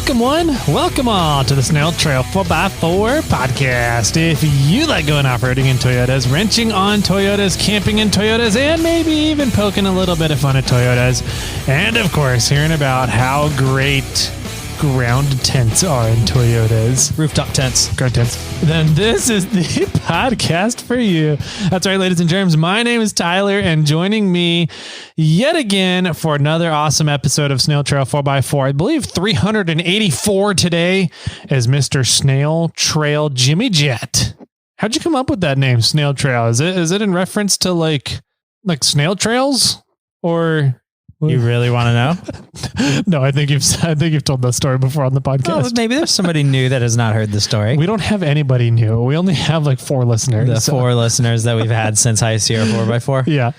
Welcome all to the Snail Trail 4x4 podcast. If you like going off-roading in Toyotas, wrenching on Toyotas, camping in Toyotas, and maybe even poking a little bit of fun at Toyotas, and of course, hearing about how great ground tents are in Toyotas. Rooftop tents. Ground tents. Then this is the podcast for you. That's right, ladies and germs. My name is Tyler, and joining me yet again for another awesome episode of Snail Trail 4x4, I believe 384 today, is Mr. Snail Trail Jimmy Jet. How'd you come up with that name, Snail Trail? Is it in reference to like snail trails, or... You really want to know? No, I think you've told that story before on the podcast. Oh, maybe there's somebody new that has not heard the story. We don't have anybody new. We only have like 4 listeners. The 4 listeners that we've had since High Sierra 4x4. Yeah.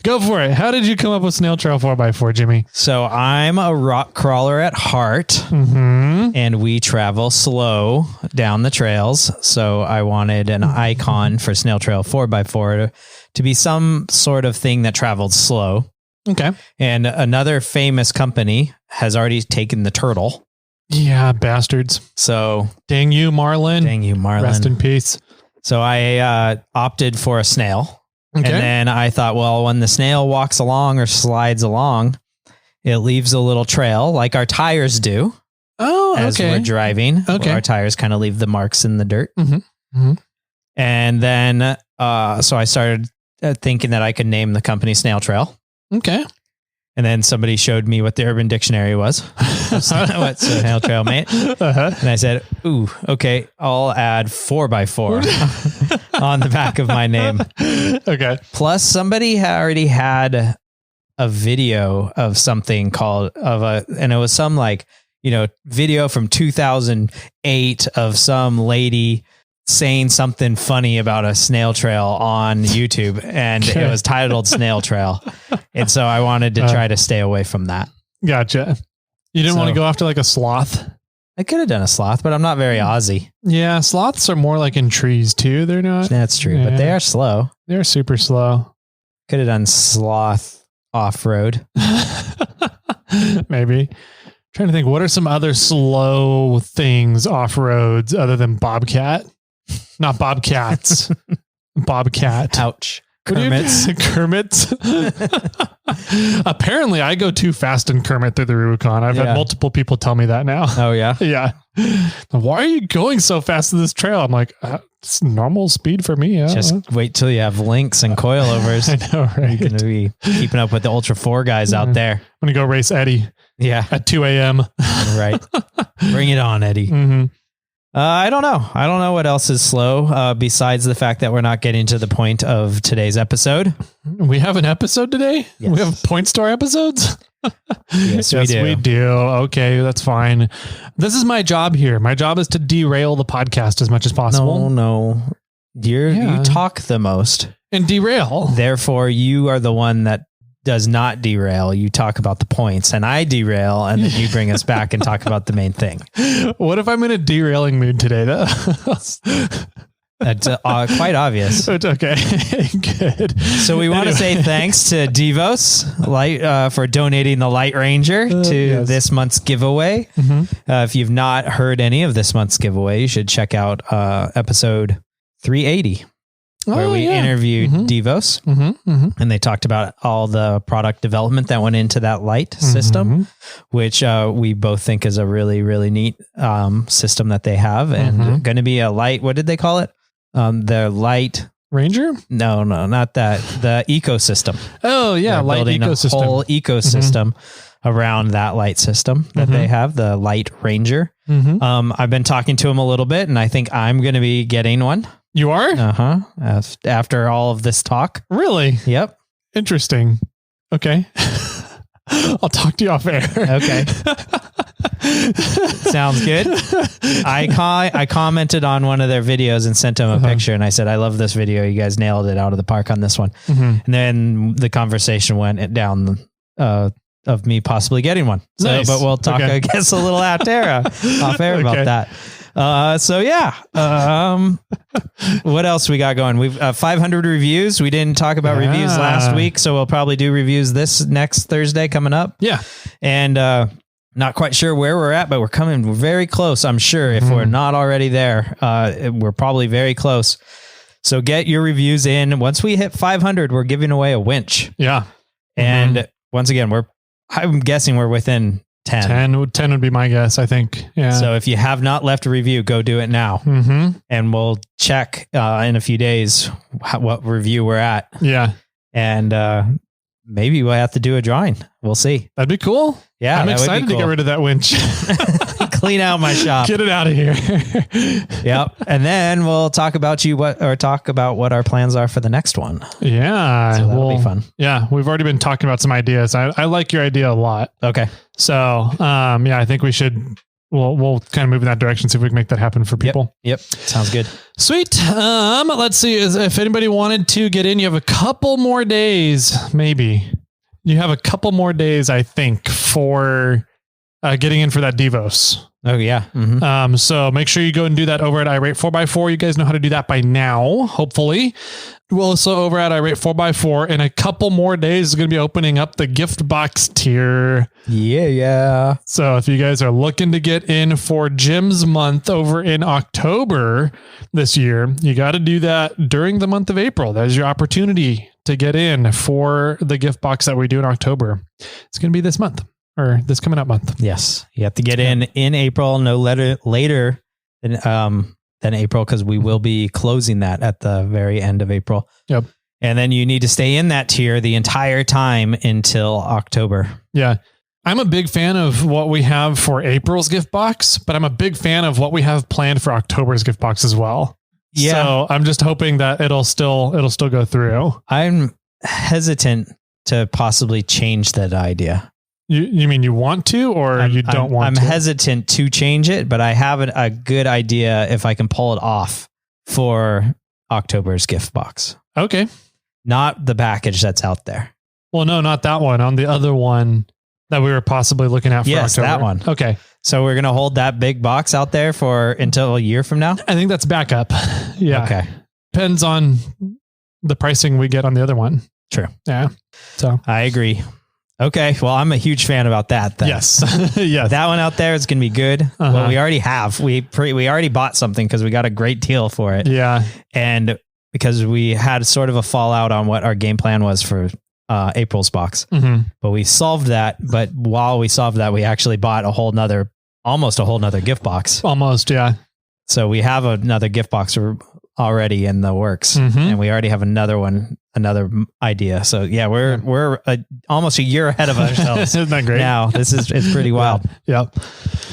Go for it. How did you come up with Snail Trail 4x4, Jimmy? So I'm a rock crawler at heart, and we travel slow down the trails. So I wanted an icon for Snail Trail 4x4 to be some sort of thing that traveled slow. Okay. And another famous company has already taken the turtle. Yeah, bastards. So dang you, Marlin. Rest in peace. So I opted for a snail. Okay. And then I thought, well, when the snail walks along or slides along, it leaves a little trail like our tires do. Oh, okay. As we're driving. Okay. Our tires kind of leave the marks in the dirt. And then, so I started thinking that I could name the company Snail Trail. Okay. And then somebody showed me what the Urban Dictionary was. What's a Snail Trail, mate? And I said, ooh, okay, I'll add 4x4 on the back of my name. Okay. Plus somebody already had a video of something and it was some video from 2008 of some lady saying something funny about a snail trail on YouTube, and it was titled Snail Trail. And so I wanted to try to stay away from that. Gotcha. You didn't want to go after like a sloth? I could have done a sloth, but I'm not very Aussie. Yeah, sloths are more like in trees too. They're not. That's true, but they are slow. They're super slow. Could have done sloth off-road. Maybe. Trying to think, what are some other slow things off-roads other than bobcat? Not bobcats. Bobcat. Ouch. Kermits. Apparently, I go too fast in Kermit through the Rubicon. I've had multiple people tell me that now. Oh, yeah? Yeah. Why are you going so fast in this trail? I'm like, it's normal speed for me. Just wait till you have links and coilovers. I know, right? You're going to be keeping up with the Ultra 4 guys out there. I'm going to go race Eddie. Yeah. At 2 a.m. Right. Bring it on, Eddie. Mm-hmm. I don't know what else is slow besides the fact that we're not getting to the point of today's episode. We have an episode today? Yes. We have Point Star episodes? Yes, we do. Okay, that's fine. This is my job here. My job is to derail the podcast as much as possible. No. You talk the most. And derail. Therefore, you are the one that does not derail. You talk about the points and I derail, and then you bring us back and talk about the main thing. What if I'm in a derailing mood today though? That's quite obvious. Okay, good. So we want to say thanks to Devos Light for donating the Light Ranger to this month's giveaway. If you've not heard any of this month's giveaway, you should check out episode 380. Where we interviewed Devos, and they talked about all the product development that went into that light system, which we both think is a really, really neat system that they have, and going to be a light. What did they call it? The Light Ranger? No, not that. The ecosystem. Oh yeah, They're light ecosystem. A whole ecosystem around that light system that they have, the Light Ranger. I've been talking to them a little bit, and I think I'm going to be getting one. You are? After all of this talk. Really? Yep. Interesting. Okay. I'll talk to you off air. Okay. Sounds good. I commented on one of their videos and sent them a picture, and I said, I love this video. You guys nailed it out of the park on this one. And then the conversation went down of me possibly getting one. So, nice. But we'll talk, I guess, a little off air about that. What else we got going? We've 500 reviews. We didn't talk about reviews last week, so we'll probably do reviews this next Thursday coming up. Yeah. And Not quite sure where we're at, but we're coming very close. I'm sure if we're not already there, we're probably very close. So get your reviews in. Once we hit 500, we're giving away a winch. Yeah. And once again, I'm guessing we're within 10. 10 would be my guess, I think. Yeah. So if you have not left a review, go do it now. And we'll check in a few days what review we're at. Yeah. And maybe we'll have to do a drawing. We'll see. That'd be cool. Yeah. I'm excited to get rid of that winch. Clean out my shop. Get it out of here. Yep. And then we'll talk about what our plans are for the next one. Yeah. So that'll be fun. Yeah. We've already been talking about some ideas. I like your idea a lot. Okay. So, yeah, I think we'll kind of move in that direction, see if we can make that happen for people. Yep. Sounds good. Sweet. Let's see. If anybody wanted to get in, you have a couple more days, maybe. You have a couple more days, I think, for getting in for that Devos. Oh, yeah. So make sure you go and do that over at iRate 4x4. You guys know how to do that by now, hopefully. We'll also over at iRate 4x4 in a couple more days is going to be opening up the gift box tier. Yeah. So if you guys are looking to get in for Jim's month over in October this year, you got to do that during the month of April. That is your opportunity to get in for the gift box that we do in October. It's going to be this month. Or this coming up month. Yes. You have to get in April, no later than April, because we will be closing that at the very end of April. Yep. And then you need to stay in that tier the entire time until October. Yeah. I'm a big fan of what we have for April's gift box, but I'm a big fan of what we have planned for October's gift box as well. Yeah. So I'm just hoping that it'll still go through. I'm hesitant to possibly change that idea. You mean you want to, or you don't want to? I'm hesitant to change it, but I have a good idea if I can pull it off for October's gift box. Okay. Not the package that's out there. Well, no, not that one. On the other one that we were possibly looking at for October. That one. Okay. So we're going to hold that big box out there until a year from now? I think that's backup. Yeah. Okay. Depends on the pricing we get on the other one. True. Yeah. So I agree. Okay. Well, I'm a huge fan about that. Yes. Yes. That one out there is going to be good. Well, we already have. We already bought something because we got a great deal for it. Yeah. And because we had sort of a fallout on what our game plan was for April's box. But we solved that. But while we solved that, we actually bought almost a whole nother gift box. Almost. Yeah. So we have another gift box already in the works, and we already have another idea. So yeah, we're almost a year ahead of ourselves. Isn't that great? Now it's pretty wild. Yep.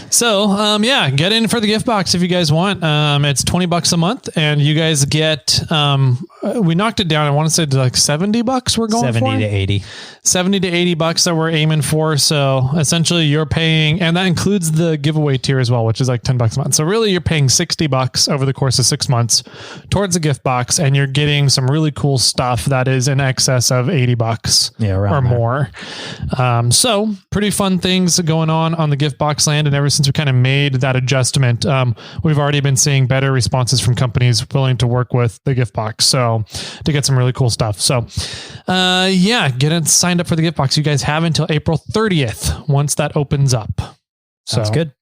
So, yeah, get in for the gift box if you guys want. It's $20 a month, and you guys get, we knocked it down. I want to say to like $70 we're going 70 for. to 80. 70 to $80 that we're aiming for. So essentially you're paying, and that includes the giveaway tier as well, which is like $10 a month. So really you're paying $60 over the course of 6 months towards the gift box, and you're getting some really cool stuff that is in excess of $80 or more. So pretty fun things going on the gift box land. And ever since we kind of made that adjustment, we've already been seeing better responses from companies willing to work with the gift box. So to get some really cool stuff. So, yeah, get it signed up for the gift box. You guys have until April 30th once that opens up. Sounds good.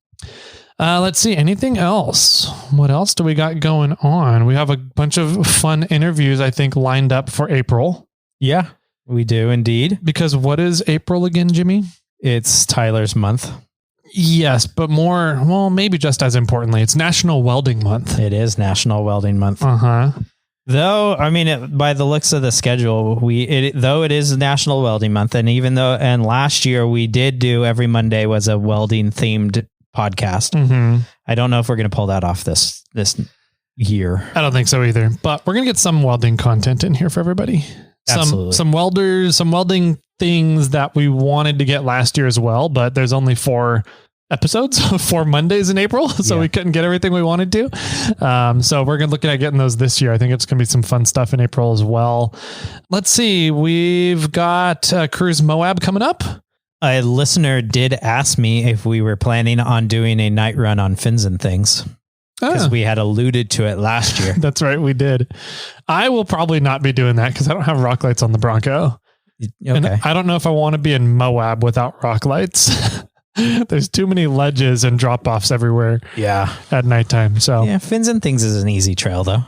Let's see. Anything else? What else do we got going on? We have a bunch of fun interviews, I think, lined up for April. Yeah, we do indeed. Because what is April again, Jimmy? It's Tyler's month. Yes, but maybe just as importantly, it's National Welding Month. It is National Welding Month. Though, I mean, by the looks of the schedule, though it is National Welding Month, and last year we did do every Monday was a welding themed podcast. I don't know if we're going to pull that off this year. I don't think so either, but we're going to get some welding content in here for everybody. Some welders, some welding things that we wanted to get last year as well, but there's only 4 episodes, 4 Mondays in April, so we couldn't get everything we wanted to. So we're going to look at getting those this year. I think it's going to be some fun stuff in April as well. Let's see. We've got Cruise Moab coming up. A listener did ask me if we were planning on doing a night run on Fins and Things, because we had alluded to it last year. That's right. We did. I will probably not be doing that because I don't have rock lights on the Bronco. Okay. And I don't know if I want to be in Moab without rock lights. There's too many ledges and drop-offs everywhere. Yeah. At nighttime. So yeah, Fins and Things is an easy trail though.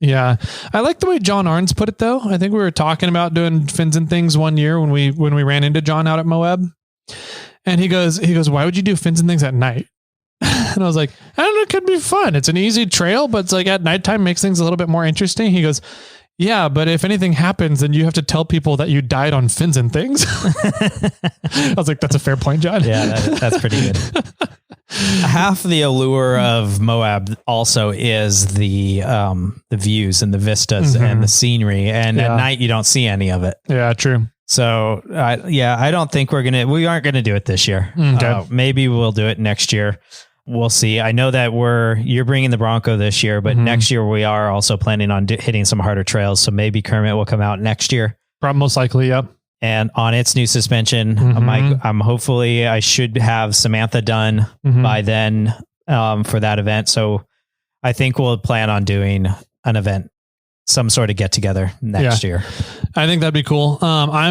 Yeah. I like the way John Arns put it though. I think we were talking about doing Fins and Things one year when we ran into John out at Moab. And he goes, why would you do Fins and Things at night? And I was like, I don't know, it could be fun. It's an easy trail, but it's like at nighttime makes things a little bit more interesting. He goes, yeah, but if anything happens, then you have to tell people that you died on Fins and Things. I was like, that's a fair point, John. Yeah, that's pretty good. Half the allure of Moab also is the views and the vistas and the scenery. And at night, you don't see any of it. Yeah, true. So, I don't think we aren't going to do it this year. Okay. Maybe we'll do it next year. We'll see. I know that you're bringing the Bronco this year, but next year we are also planning on hitting some harder trails. So maybe Kermit will come out next year. Probably most likely. Yep. And on its new suspension, hopefully I should have Samantha done by then, for that event. So I think we'll plan on doing an event, some sort of get together next year. I think that'd be cool. I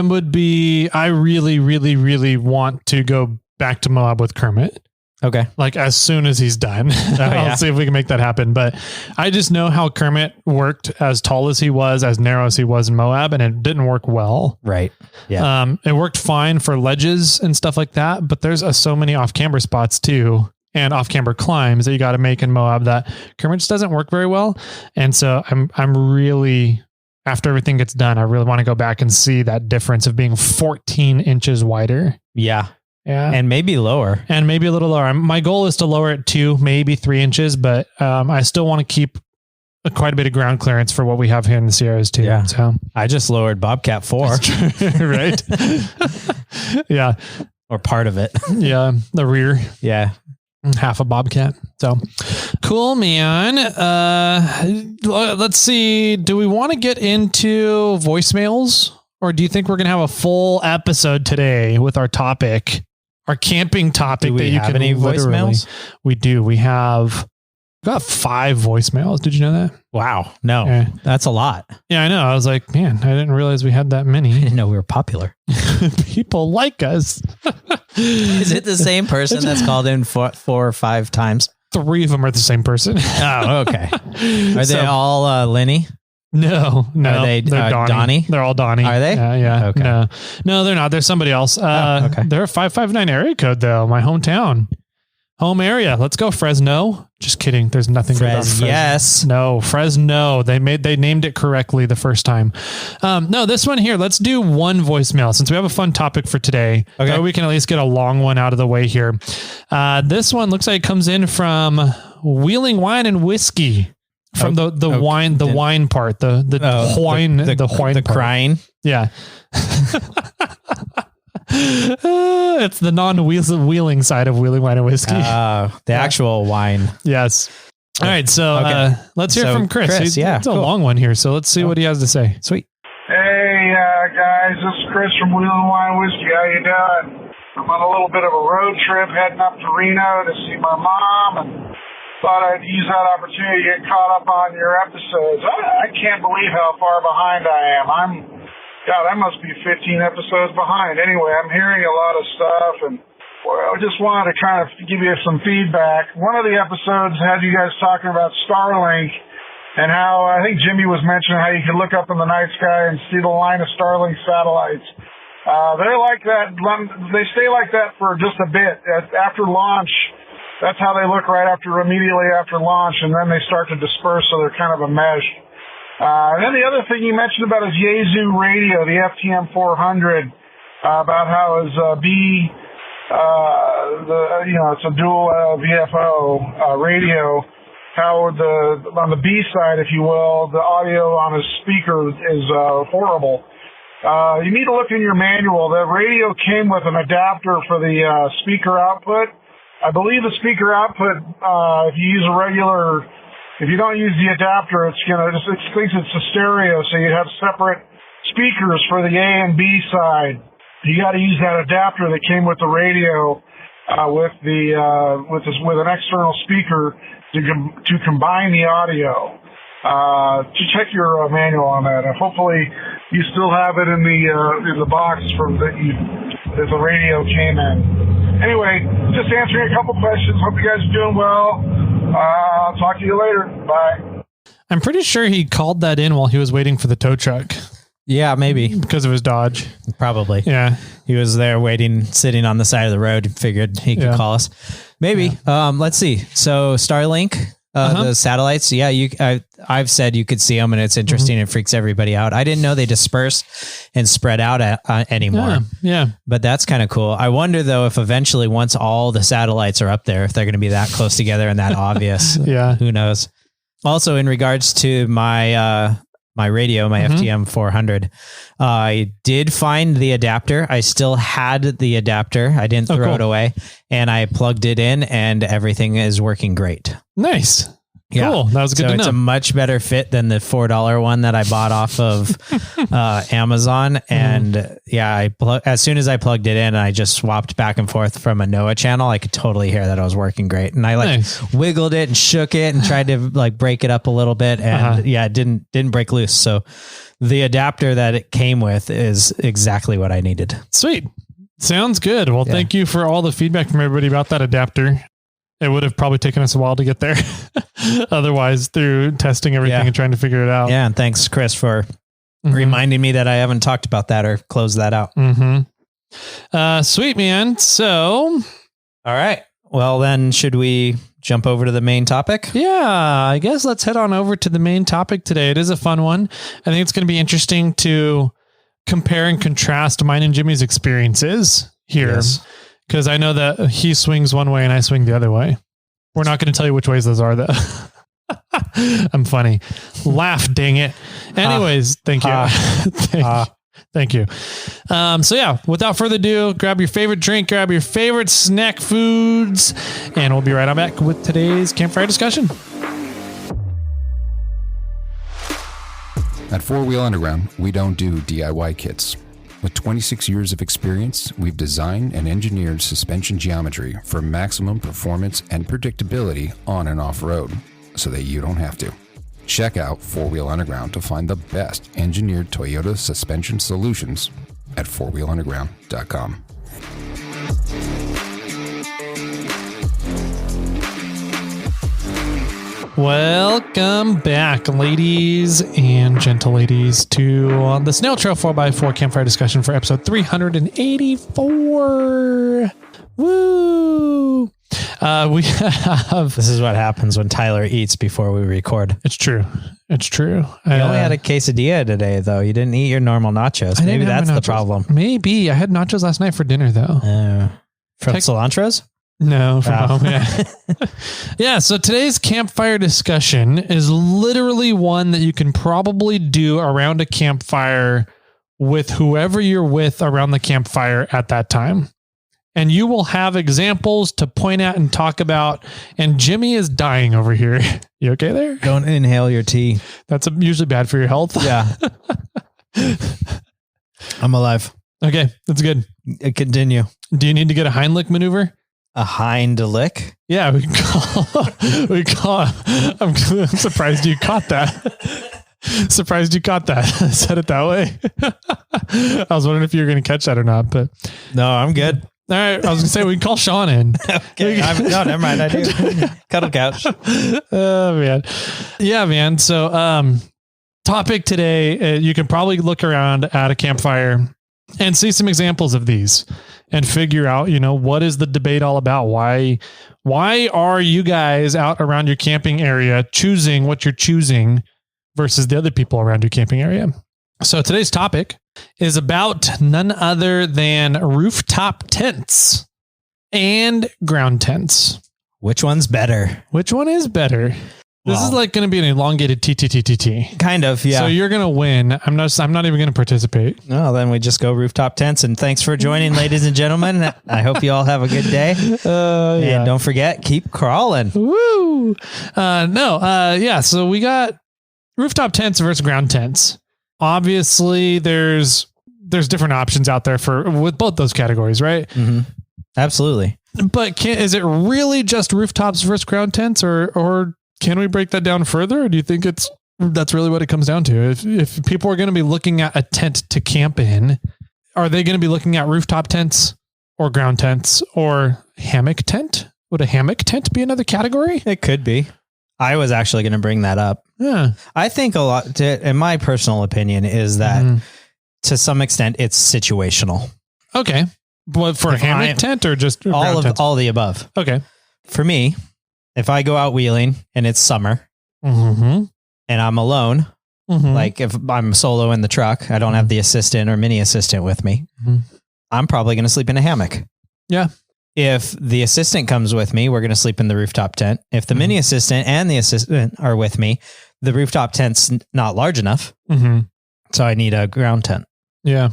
really, really, really want to go back to Moab with Kermit. Okay. Like as soon as he's done, I'll see if we can make that happen. But I just know how Kermit worked as tall as he was, as narrow as he was in Moab, and it didn't work well. Right. Yeah. It worked fine for ledges and stuff like that, but there's so many off-camber spots too, and off-camber climbs that you got to make in Moab that Kermit just doesn't work very well. And so I'm really, after everything gets done, I really want to go back and see that difference of being 14 inches wider. Yeah. Yeah. And maybe lower. And maybe a little lower. My goal is to lower it 2, maybe 3 inches, but I still want to keep quite a bit of ground clearance for what we have here in the Sierras too. Yeah. So I just lowered Bobcat 4. Right. Yeah. Or part of it. Yeah. The rear. Yeah. Half a Bobcat. So cool, man. Let's see. Do we want to get into voicemails, or do you think we're going to have a full episode today with our topic? Our camping topic that you can any voicemails? We do. We got 5 voicemails. Did you know that? Wow. No, that's a lot. Yeah, I know. I was like, man, I didn't realize we had that many. I didn't know we were popular. People like us. Is it the same person that's called in 4 or 5 times? 3 of them are the same person. Oh, okay. Are they all Lenny? No. Are they they're Donnie? They're all Donnie. Are they? Yeah. Okay. No, they're not. They're somebody else. Okay. They're a 559 area code though. My hometown, home area. Let's go Fresno. Just kidding. There's nothing good about Fresno. Yes. No, Fresno. They named it correctly the first time. No, this one here. Let's do one voicemail since we have a fun topic for today. Okay. So we can at least get a long one out of the way here. This one looks like it comes in from Wheeling Wine and Whiskey. From the wine part, the wine crying. Yeah. It's the non-wheeling side of Wheeling Wine and Whiskey. The actual wine. Yes. All right. So let's hear from Chris. It's a long one here. So let's see what he has to say. Sweet. Hey, guys. This is Chris from Wheeling Wine and Whiskey. How you doing? I'm on a little bit of a road trip heading up to Reno to see my mom, and thought I'd use that opportunity to get caught up on your episodes. I can't believe how far behind I am. I must be 15 episodes behind. Anyway, I'm hearing a lot of stuff, and I just wanted to kind of give you some feedback. One of the episodes had you guys talking about Starlink, and how I think Jimmy was mentioning how you can look up in the night sky and see the line of Starlink satellites. They're like that. They stay like that for just a bit. After launch, that's how they look immediately after launch, and then they start to disperse, so they're kind of a mesh. And then the other thing you mentioned about his Yaesu radio, the FTM 400, about how his it's a dual VFO radio. How on the B side, if you will, the audio on his speaker is horrible. You need to look in your manual. The radio came with an adapter for the speaker output. I believe the speaker output, if you don't use the adapter, it thinks it's a stereo, so you have separate speakers for the A and B side. You got to use that adapter that came with the radio, with an external speaker to combine the audio. To check your manual on that. Hopefully, you still have it in the box that the radio came in. Anyway, just answering a couple questions. Hope you guys are doing well. I'll talk to you later. Bye. I'm pretty sure he called that in while he was waiting for the tow truck. Yeah, maybe. Because of his Dodge. Probably. Yeah. He was there waiting, sitting on the side of the road, figured he could call us. Maybe. Yeah. Let's see. So Starlink, the satellites. Yeah. I've said you could see them and it's interesting. It freaks everybody out. I didn't know they disperse and spread out anymore. Yeah. But that's kind of cool. I wonder though, if eventually once all the satellites are up there, if they're going to be that close together and that obvious. Yeah. Who knows? Also in regards to my radio, my FTM 400, I did find the adapter. I still had the adapter. I didn't throw it away, and I plugged it in and everything is working great. Nice. Yeah. Cool. That was good to know. It's a much better fit than the $4 one that I bought off of Amazon. And as soon as I plugged it in, I just swapped back and forth from a NOAA channel. I could totally hear that it was working great. And I wiggled it and shook it and tried to break it up a little bit. And it didn't break loose. So the adapter that it came with is exactly what I needed. Sweet. Sounds good. Well, thank you for all the feedback from everybody about that adapter. It would have probably taken us a while to get there. Otherwise, through testing everything and trying to figure it out. Yeah. And thanks, Chris, for reminding me that I haven't talked about that or closed that out. Sweet, man. So, all right. Well, then should we jump over to the main topic? Yeah, I guess let's head on over to the main topic today. It is a fun one. I think it's going to be interesting to compare and contrast mine and Jimmy's experiences here. Yes. Because I know that he swings one way and I swing the other way. We're not going to tell you which ways those are, though. I'm funny. Laugh, dang it. Anyways, thank you. Thank you. So without further ado, grab your favorite drink, grab your favorite snack foods, and we'll be right on back with today's campfire discussion. At 4-Wheel Underground, we don't do DIY kits. With 26 years of experience, we've designed and engineered suspension geometry for maximum performance and predictability on and off-road, so that you don't have to. Check out 4-Wheel Underground to find the best engineered Toyota suspension solutions at 4wheelunderground.com. Welcome back, ladies and gentle ladies, to the Snail Trail 4x4 campfire discussion for episode 384. Woo! We have... This is what happens when Tyler eats before we record. It's true. It's true. You only had a quesadilla today, though. You didn't eat your normal nachos. Maybe that's the problem. Maybe. I had nachos last night for dinner, though. From Cilantro's? No, from home. Yeah. Yeah. So today's campfire discussion is literally one that you can probably do around a campfire with whoever you're with around the campfire at that time. And you will have examples to point at and talk about. And Jimmy is dying over here. You okay there? Don't inhale your tea. That's usually bad for your health. Yeah. I'm alive. Okay. That's good. Continue. Do you need to get a Heimlich maneuver? A hind lick? Yeah, we call. I'm surprised you caught that. Surprised you caught that. I said it that way. I was wondering if you were going to catch that or not, but no, I'm good. All right. I was going to say we can call Sean in. Okay. No, never mind. I do. Cuddle couch. Oh man. Yeah, man. So, topic today, you can probably look around at a campfire and see some examples of these and figure out, what is the debate all about? Why are you guys out around your camping area choosing what you're choosing versus the other people around your camping area? So today's topic is about none other than rooftop tents and ground tents. Which one's better? Which one is better? This is like going to be an elongated TTTTT. Kind of, yeah. So you're going to win. I'm not even going to participate. No, then we just go rooftop tents. And thanks for joining, ladies and gentlemen. I hope you all have a good day. And don't forget, keep crawling. Woo! So we got rooftop tents versus ground tents. Obviously, there's different options out there with both those categories, right? Mm-hmm. Absolutely. But is it really just rooftops versus ground tents, or can we break that down further? Or do you think that's really what it comes down to? If people are going to be looking at a tent to camp in, are they going to be looking at rooftop tents or ground tents or hammock tent? Would a hammock tent be another category? It could be. I was actually going to bring that up. Yeah. I think a lot, in my personal opinion, is that to some extent it's situational. Okay. But for a hammock tent or just all the above? Okay. For me, if I go out wheeling and it's summer Mm-hmm. and I'm alone, Mm-hmm. like if I'm solo in the truck, I don't have the assistant or mini assistant with me, I'm probably going to sleep in a hammock. Yeah. If the assistant comes with me, we're going to sleep in the rooftop tent. If the mini assistant and the assistant are with me, the rooftop tent's not large enough. Mm-hmm. So I need a ground tent. Yeah.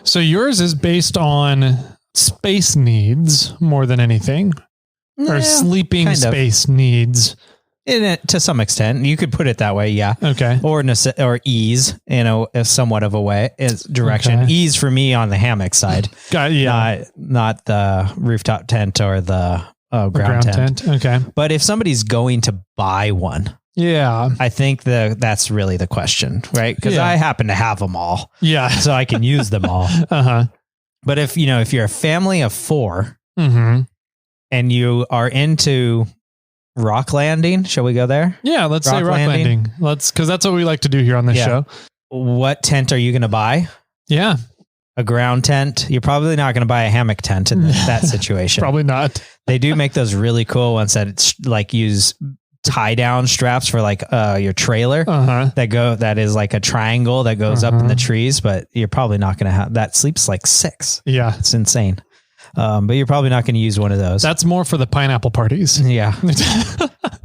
So yours is based on space needs more than anything, or sleeping kind of. space needs. In it, to some extent, you could put it that way. Yeah. Okay. Or ease, somewhat of a way is direction. Okay. Ease for me on the hammock side. Got yeah. Not the rooftop tent or the ground tent. Okay. But if somebody's going to buy one, Yeah. I think that's really the question, right? Because I happen to have them all. Yeah. So I can use them all. Uh-huh. But if you're a family of 4 Mm-hmm. and you are into rock landing, shall we go there? Yeah, let's say rock landing. Because that's what we like to do here on this show. What tent are you going to buy? Yeah. A ground tent. You're probably not going to buy a hammock tent in that situation. Probably not. They do make those really cool ones that like use tie down straps for like your trailer that is like a triangle that goes up in the trees, but you're probably not going to have that. Sleeps like 6. Yeah. It's insane. But you're probably not going to use one of those. That's more for the pineapple parties. Yeah.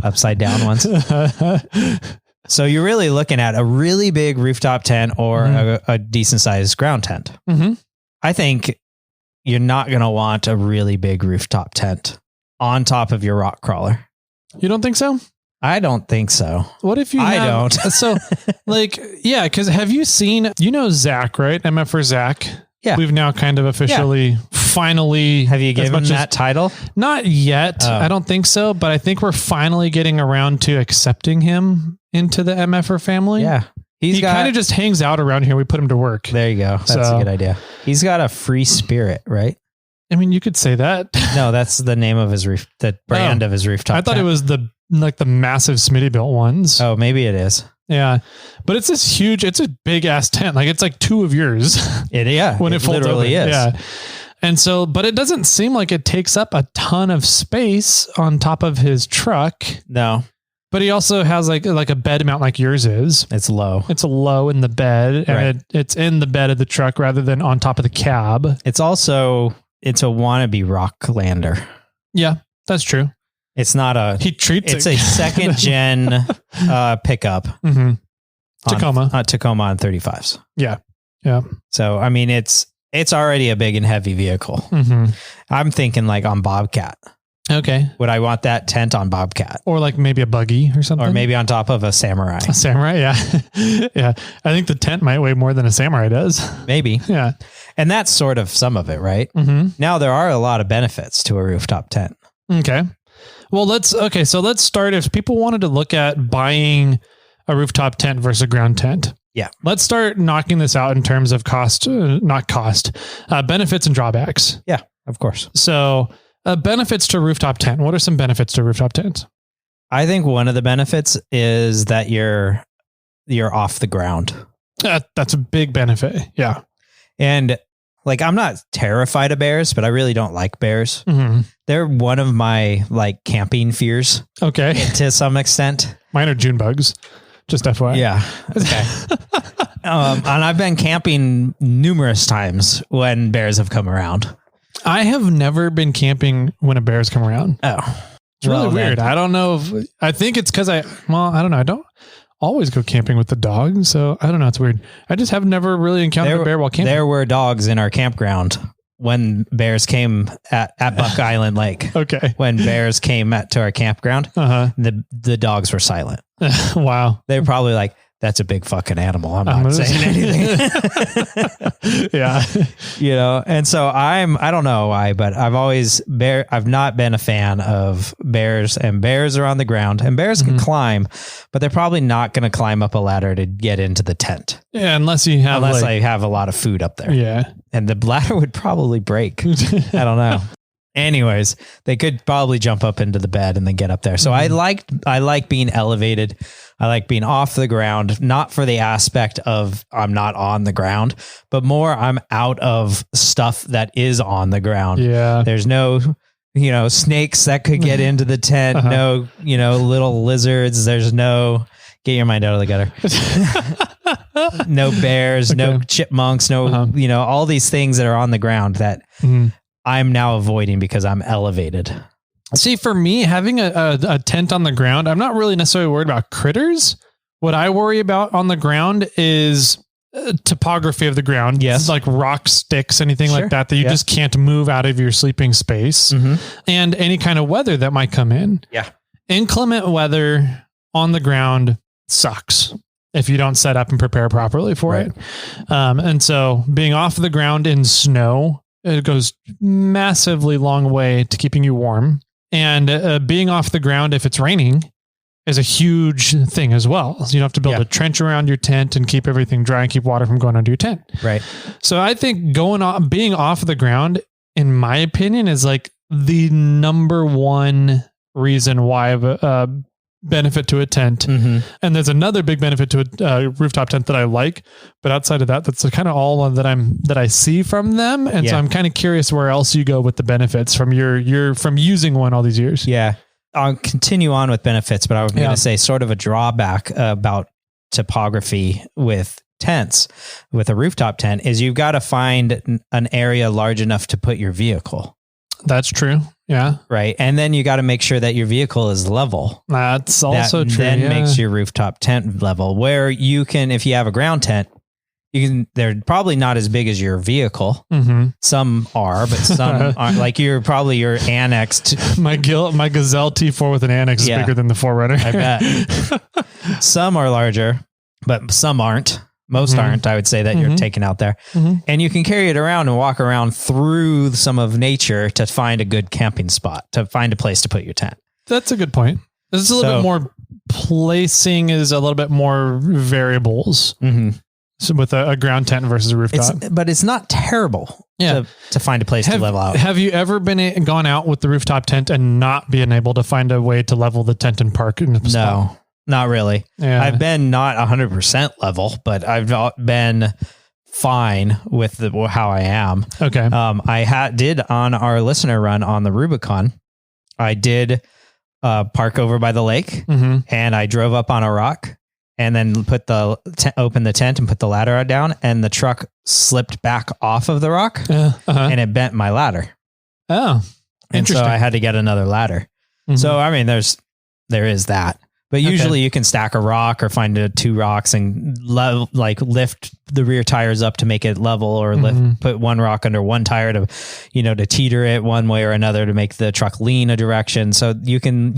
Upside down ones. So you're really looking at a really big rooftop tent or a decent sized ground tent. Mm-hmm. I think you're not going to want a really big rooftop tent on top of your rock crawler. You don't think so? I don't think so. What if you I don't. So because have you seen, Zach, right? MFR Zach. Yeah. We've now kind of officially, finally. Have you given him that title? Not yet. Oh. I don't think so, but I think we're finally getting around to accepting him into the MFR family. Yeah. He kind of just hangs out around here. We put him to work. There you go. That's a good idea. He's got a free spirit, right? I mean, you could say that. No, that's the name of his the brand of his rooftop. I thought it was the massive Smitty built ones. Oh, maybe it is. Yeah. But it's it's a big ass tent. Like it's like 2 of yours. When it folds literally open. is. Yeah. And so, but it doesn't seem like it takes up a ton of space on top of his truck. No. But he also has like a bed mount like yours is. It's low. It's low in the bed, and it's in the bed of the truck rather than on top of the cab. It's a wannabe rock lander. Yeah, that's true. It's not he treats it's a second gen pickup. Mm-hmm. Tacoma on 35s. Yeah. Yeah. So, I mean, it's already a big and heavy vehicle. Mm-hmm. I'm thinking like on Bobcat. Okay. Would I want that tent on Bobcat? Or like maybe a buggy or something? Or maybe on top of a Samurai. A Samurai, yeah. Yeah. I think the tent might weigh more than a Samurai does. Maybe. Yeah. And that's sort of some of it, right? Mm-hmm. Now, there are a lot of benefits to a rooftop tent. Okay. Well, let's start. If people wanted to look at buying a rooftop tent versus a ground tent. Yeah. Let's start knocking this out in terms of benefits and drawbacks. Yeah, of course. So benefits to rooftop tent. What are some benefits to rooftop tent? I think one of the benefits is that you're off the ground. That's a big benefit. Yeah. And like, I'm not terrified of bears, but I really don't like bears. Mm-hmm. They're one of my like camping fears. Okay. To some extent. Mine are June bugs. Just FYI. Yeah. Okay. And I've been camping numerous times when bears have come around. I have never been camping when a bear's come around. Oh, it's really weird. I don't know I think it's because I don't know. I don't always go camping with the dog. So I don't know. It's weird. I just have never really encountered a bear while camping. There were dogs in our campground when bears came at Buck Island Lake. Okay. When bears came to our campground, the dogs were silent. Wow. They were probably like, that's a big fucking animal. I'm not saying anything. Yeah. You know, and so I don't know why, but I've not been a fan of bears, and bears are on the ground, and bears can climb, but they're probably not going to climb up a ladder to get into the tent. Yeah. Unless I have a lot of food up there. Yeah. And the ladder would probably break. I don't know. Anyways, they could probably jump up into the bed and then get up there. So I like being elevated. I like being off the ground, not for the aspect of I'm not on the ground, but more I'm out of stuff that is on the ground. Yeah. There's no, snakes that could get into the tent. No, little lizards. There's no, get your mind out of the gutter. No bears, no chipmunks, no, all these things that are on the ground that I'm now avoiding because I'm elevated. See, for me, having a tent on the ground, I'm not really necessarily worried about critters. What I worry about on the ground is topography of the ground. Yes. Like rocks, sticks, anything like that you just can't move out of your sleeping space. And any kind of weather that might come in. Yeah. Inclement weather on the ground sucks if you don't set up and prepare properly for it. And so being off the ground in snow, it goes massively long way to keeping you warm. And being off the ground, if it's raining, is a huge thing as well. So you don't have to build a trench around your tent and keep everything dry and keep water from going under your tent. Right. So I think being off the ground, in my opinion, is like the number one reason why benefit to a tent. And there's another big benefit to a rooftop tent that I like, but outside of that, that's kind of all that I see from them. And so I'm kind of curious where else you go with the benefits from from using one all these years. Yeah. I'll continue on with benefits, but I was going to say sort of a drawback about topography with tents, with a rooftop tent, is you've got to find an area large enough to put your vehicle. That's true. Yeah. Right. And then you got to make sure that your vehicle is level. That's also true. Then makes your rooftop tent level, where you can, if you have a ground tent, they're probably not as big as your vehicle. Some are, but some aren't. Like you're annexed. My Gazelle T4 with an annex is bigger than the 4Runner. I bet. Some are larger, but some aren't. Most aren't, I would say, that you're taking out there. And you can carry it around and walk around through some of nature to find a good camping spot, to find a place to put your tent. That's a good point. This is a little bit more placing, is a little bit more variables. So with a ground tent versus a rooftop. But it's not terrible to find a place to level out. Have you ever gone out with the rooftop tent and not been able to find a way to level the tent and park in the spot? No. Not really. Yeah. I've been not 100% level, but I've been fine with how I am. Okay. I did on our listener run on the Rubicon. I did park over by the lake, and I drove up on a rock, and then opened the tent and put the ladder down, and the truck slipped back off of the rock, and it bent my ladder. Oh, interesting. And so I had to get another ladder. So I mean, there is that. But usually you can stack a rock or find 2 rocks and lift the rear tires up to make it level, or put one rock under one tire to teeter it one way or another to make the truck lean a direction. So you can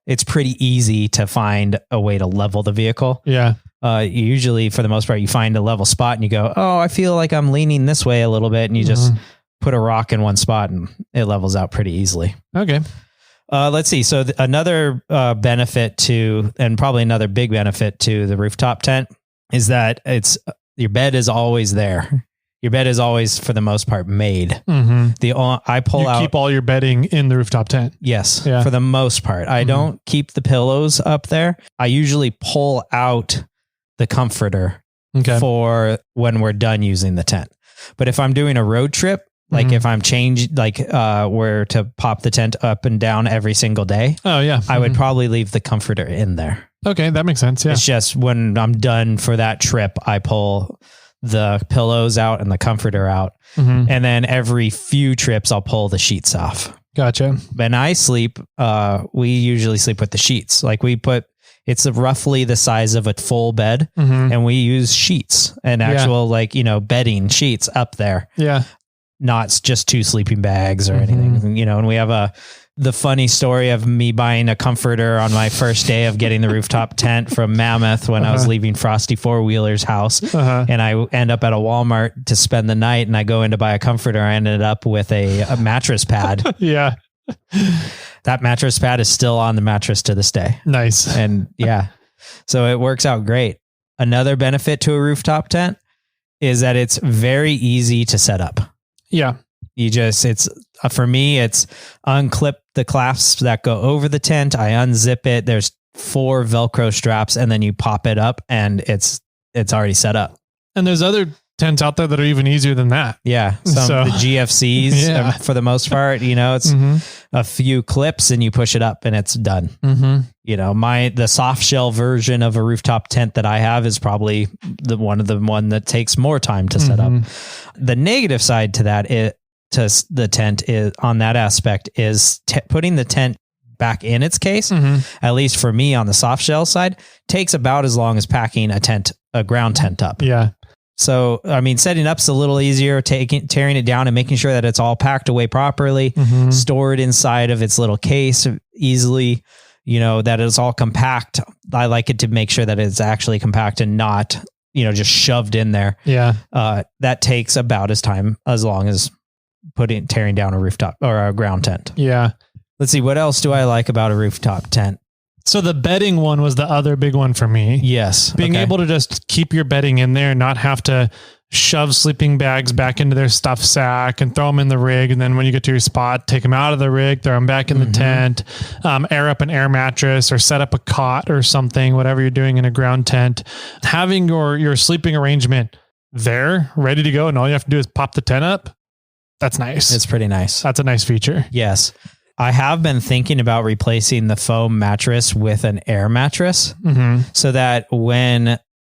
it's pretty easy to find a way to level the vehicle. Yeah. Usually for the most part, you find a level spot and you go, oh, I feel like I'm leaning this way a little bit. And you just put a rock in one spot and it levels out pretty easily. Okay. Let's see. So another benefit and probably another big benefit to the rooftop tent is that your bed is always there. Your bed is always, for the most part, made. Keep all your bedding in the rooftop tent. Yes, for the most part. I don't keep the pillows up there. I usually pull out the comforter for when we're done using the tent. But if I'm doing a road trip, like if I'm where to pop the tent up and down every single day. Oh yeah. I would probably leave the comforter in there. Okay. That makes sense. Yeah. It's just when I'm done for that trip, I pull the pillows out and the comforter out. And then every few trips I'll pull the sheets off. Gotcha. When I sleep, we usually sleep with the sheets. Like it's roughly the size of a full bed, and we use sheets and actual bedding sheets up there. Yeah. not just 2 sleeping bags or anything, you know, and we have the funny story of me buying a comforter on my first day of getting the rooftop tent from Mammoth when I was leaving Frosty Four-Wheeler's house. And I end up at a Walmart to spend the night, and I go in to buy a comforter. I ended up with a mattress pad. Yeah. That mattress pad is still on the mattress to this day. Nice. And yeah, so it works out great. Another benefit to a rooftop tent is that it's very easy to set up. Yeah. For me, it's unclip the clasps that go over the tent. I unzip it. There's 4 Velcro straps, and then you pop it up, and it's already set up. And there's other tents out there that are even easier than that. Yeah. The GFCs for the most part, you know, it's a few clips and you push it up and it's done. You know, the soft shell version of a rooftop tent that I have is probably the one that takes more time to set up. The negative side to that to the tent is on that aspect is putting the tent back in its case, at least for me on the soft shell side, takes about as long as packing a ground tent up. Yeah. So, I mean, setting up's a little easier, tearing it down and making sure that it's all packed away properly, stored inside of its little case easily, you know, that it's all compact. I like it to make sure that it's actually compact and not, you know, just shoved in there. Yeah. That takes about as long as tearing down a rooftop or a ground tent. Yeah. Let's see. What else do I like about a rooftop tent? So the bedding one was the other big one for me. Yes. Being able to just keep your bedding in there and not have to shove sleeping bags back into their stuff sack and throw them in the rig. And then when you get to your spot, take them out of the rig, throw them back in the tent, air up an air mattress or set up a cot or something, whatever you're doing in a ground tent. Having your sleeping arrangement there ready to go. And all you have to do is pop the tent up. That's nice. It's pretty nice. That's a nice feature. Yes. I have been thinking about replacing the foam mattress with an air mattress so that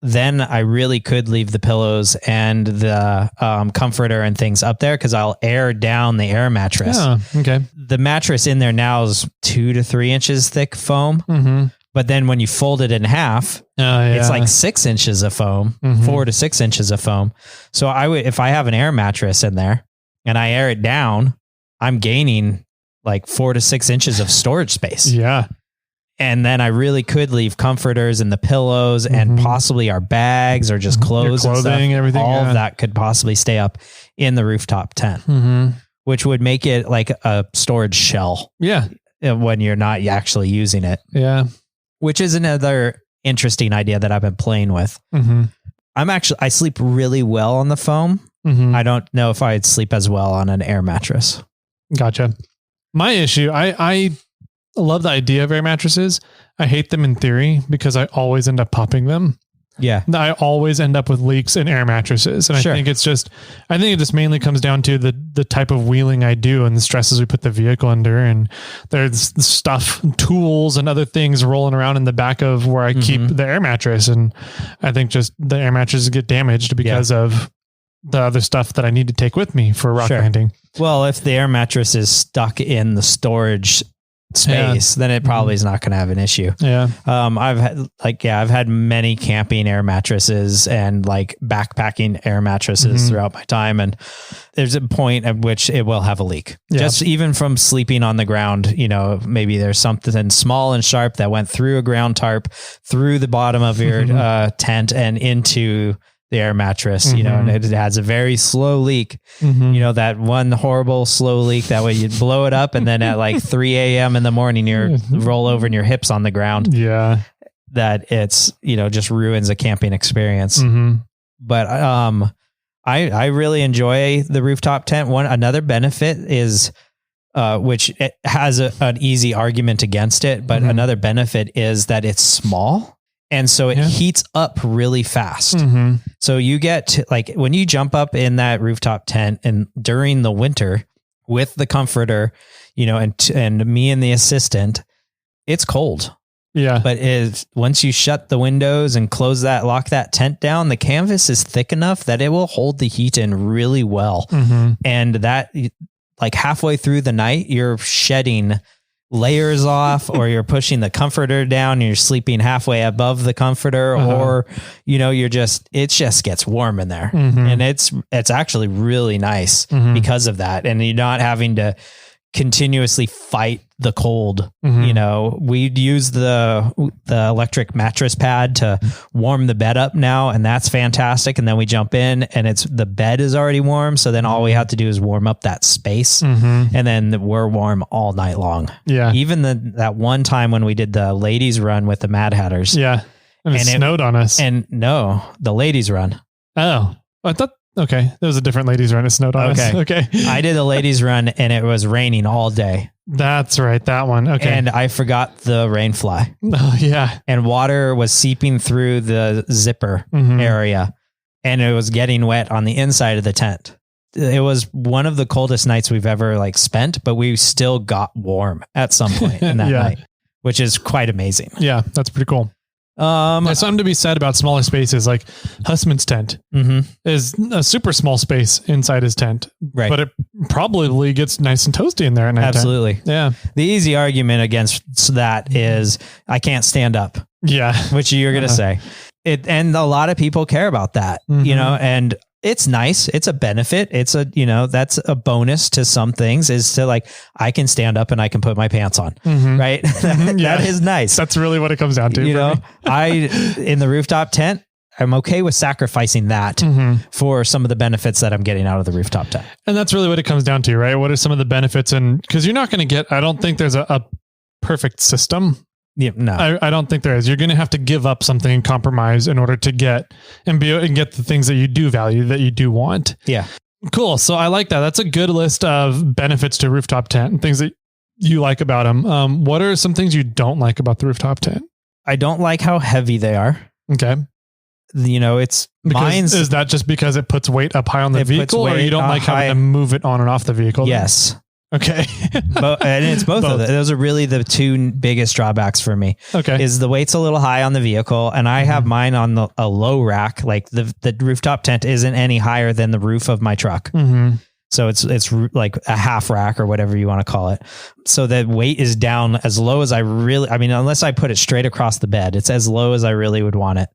then I really could leave the pillows and the comforter and things up there because I'll air down the air mattress. Yeah, okay. The mattress in there now is 2 to 3 inches thick foam. But then when you fold it in half, it's like 6 inches of foam, 4 to 6 inches of foam. So if I have an air mattress in there and I air it down, I'm gaining like 4 to 6 inches of storage space. Yeah. And then I really could leave comforters and the pillows and possibly our bags or just clothes and stuff. Everything. All of that could possibly stay up in the rooftop tent, which would make it like a storage shell. Yeah. When you're not actually using it. Yeah. Which is another interesting idea that I've been playing with. I sleep really well on the foam. I don't know if I'd sleep as well on an air mattress. Gotcha. My issue, I love the idea of air mattresses. I hate them in theory because I always end up popping them. Yeah. I always end up with leaks in air mattresses. And I think it just mainly comes down to the type of wheeling I do and the stresses we put the vehicle under. And there's stuff, tools and other things rolling around in the back of where I keep the air mattress. And I think just the air mattresses get damaged because of the other stuff that I need to take with me for rock landing. Well, if the air mattress is stuck in the storage space, then it probably is not going to have an issue. Yeah. I've had many camping air mattresses and like backpacking air mattresses throughout my time. And there's a point at which it will have a leak. Yeah. Just even from sleeping on the ground, you know, maybe there's something small and sharp that went through a ground tarp, through the bottom of your tent and into the air mattress, you know, and it has a very slow leak, you know, that one horrible slow leak that way you blow it up. And then at like 3 a.m. in the morning, you roll over and your hips on the ground. Yeah. That it's, you know, just ruins a camping experience. But, I really enjoy the rooftop tent. Another benefit is, which it has an easy argument against it, but another benefit is that it's small. And so it heats up really fast. So you get to, like, when you jump up in that rooftop tent and during the winter with the comforter, you know, and me and the assistant, it's cold. Yeah. But once you shut the windows and lock that tent down, the canvas is thick enough that it will hold the heat in really well. And that, like halfway through the night, you're shedding layers off, or you're pushing the comforter down and you're sleeping halfway above the comforter, or, it just gets warm in there. And it's actually really nice because of that. And you're not having to continuously fight the cold. We'd use the electric mattress pad to warm the bed up now, and that's fantastic. And then we jump in and the bed is already warm. So then all we have to do is warm up that space, and then we're warm all night long. Yeah. Even that one time when we did the ladies run with the Mad Hatters. Yeah. And it snowed on us. And no, the ladies run. Oh, I thought, okay. There was a different ladies run. It snowed on us. Okay. I did the ladies run and it was raining all day. That's right. That one. Okay. And I forgot the rain fly. Oh yeah. And water was seeping through the zipper area, and it was getting wet on the inside of the tent. It was one of the coldest nights we've ever spent, but we still got warm at some point in that night, which is quite amazing. Yeah. That's pretty cool. There's something to be said about smaller spaces. Like Hussman's tent is a super small space inside his tent, right? But it probably gets nice and toasty in there at night. Absolutely. Yeah. The easy argument against that is I can't stand up. Yeah. Which you're going to say and a lot of people care about that, and it's nice. It's a benefit. It's that's a bonus to some things, is to I can stand up and I can put my pants on. Right. That is nice. That's really what it comes down to. In the rooftop tent, I'm okay with sacrificing that for some of the benefits that I'm getting out of the rooftop tent. And that's really what it comes down to, right? What are some of the benefits? And because you're not going to I don't think there's a perfect system. Yeah, no, I don't think there is. You're going to have to give up something and compromise in order to get the things that you do value, that you do want. Yeah. Cool. So I like that. That's a good list of benefits to rooftop tent and things that you like about them. What are some things you don't like about the rooftop tent? I don't like how heavy they are. Okay. Is that just because it puts weight up high on the vehicle, or you don't like having to move it on and off the vehicle? Yes. Okay. And it's both of them. Those are really the two biggest drawbacks for me. Okay. Is the weight's a little high on the vehicle, and I have mine on a low rack. Like the rooftop tent isn't any higher than the roof of my truck. So it's like a half rack or whatever you want to call it. So the weight is down as low as unless I put it straight across the bed, it's as low as I really would want it.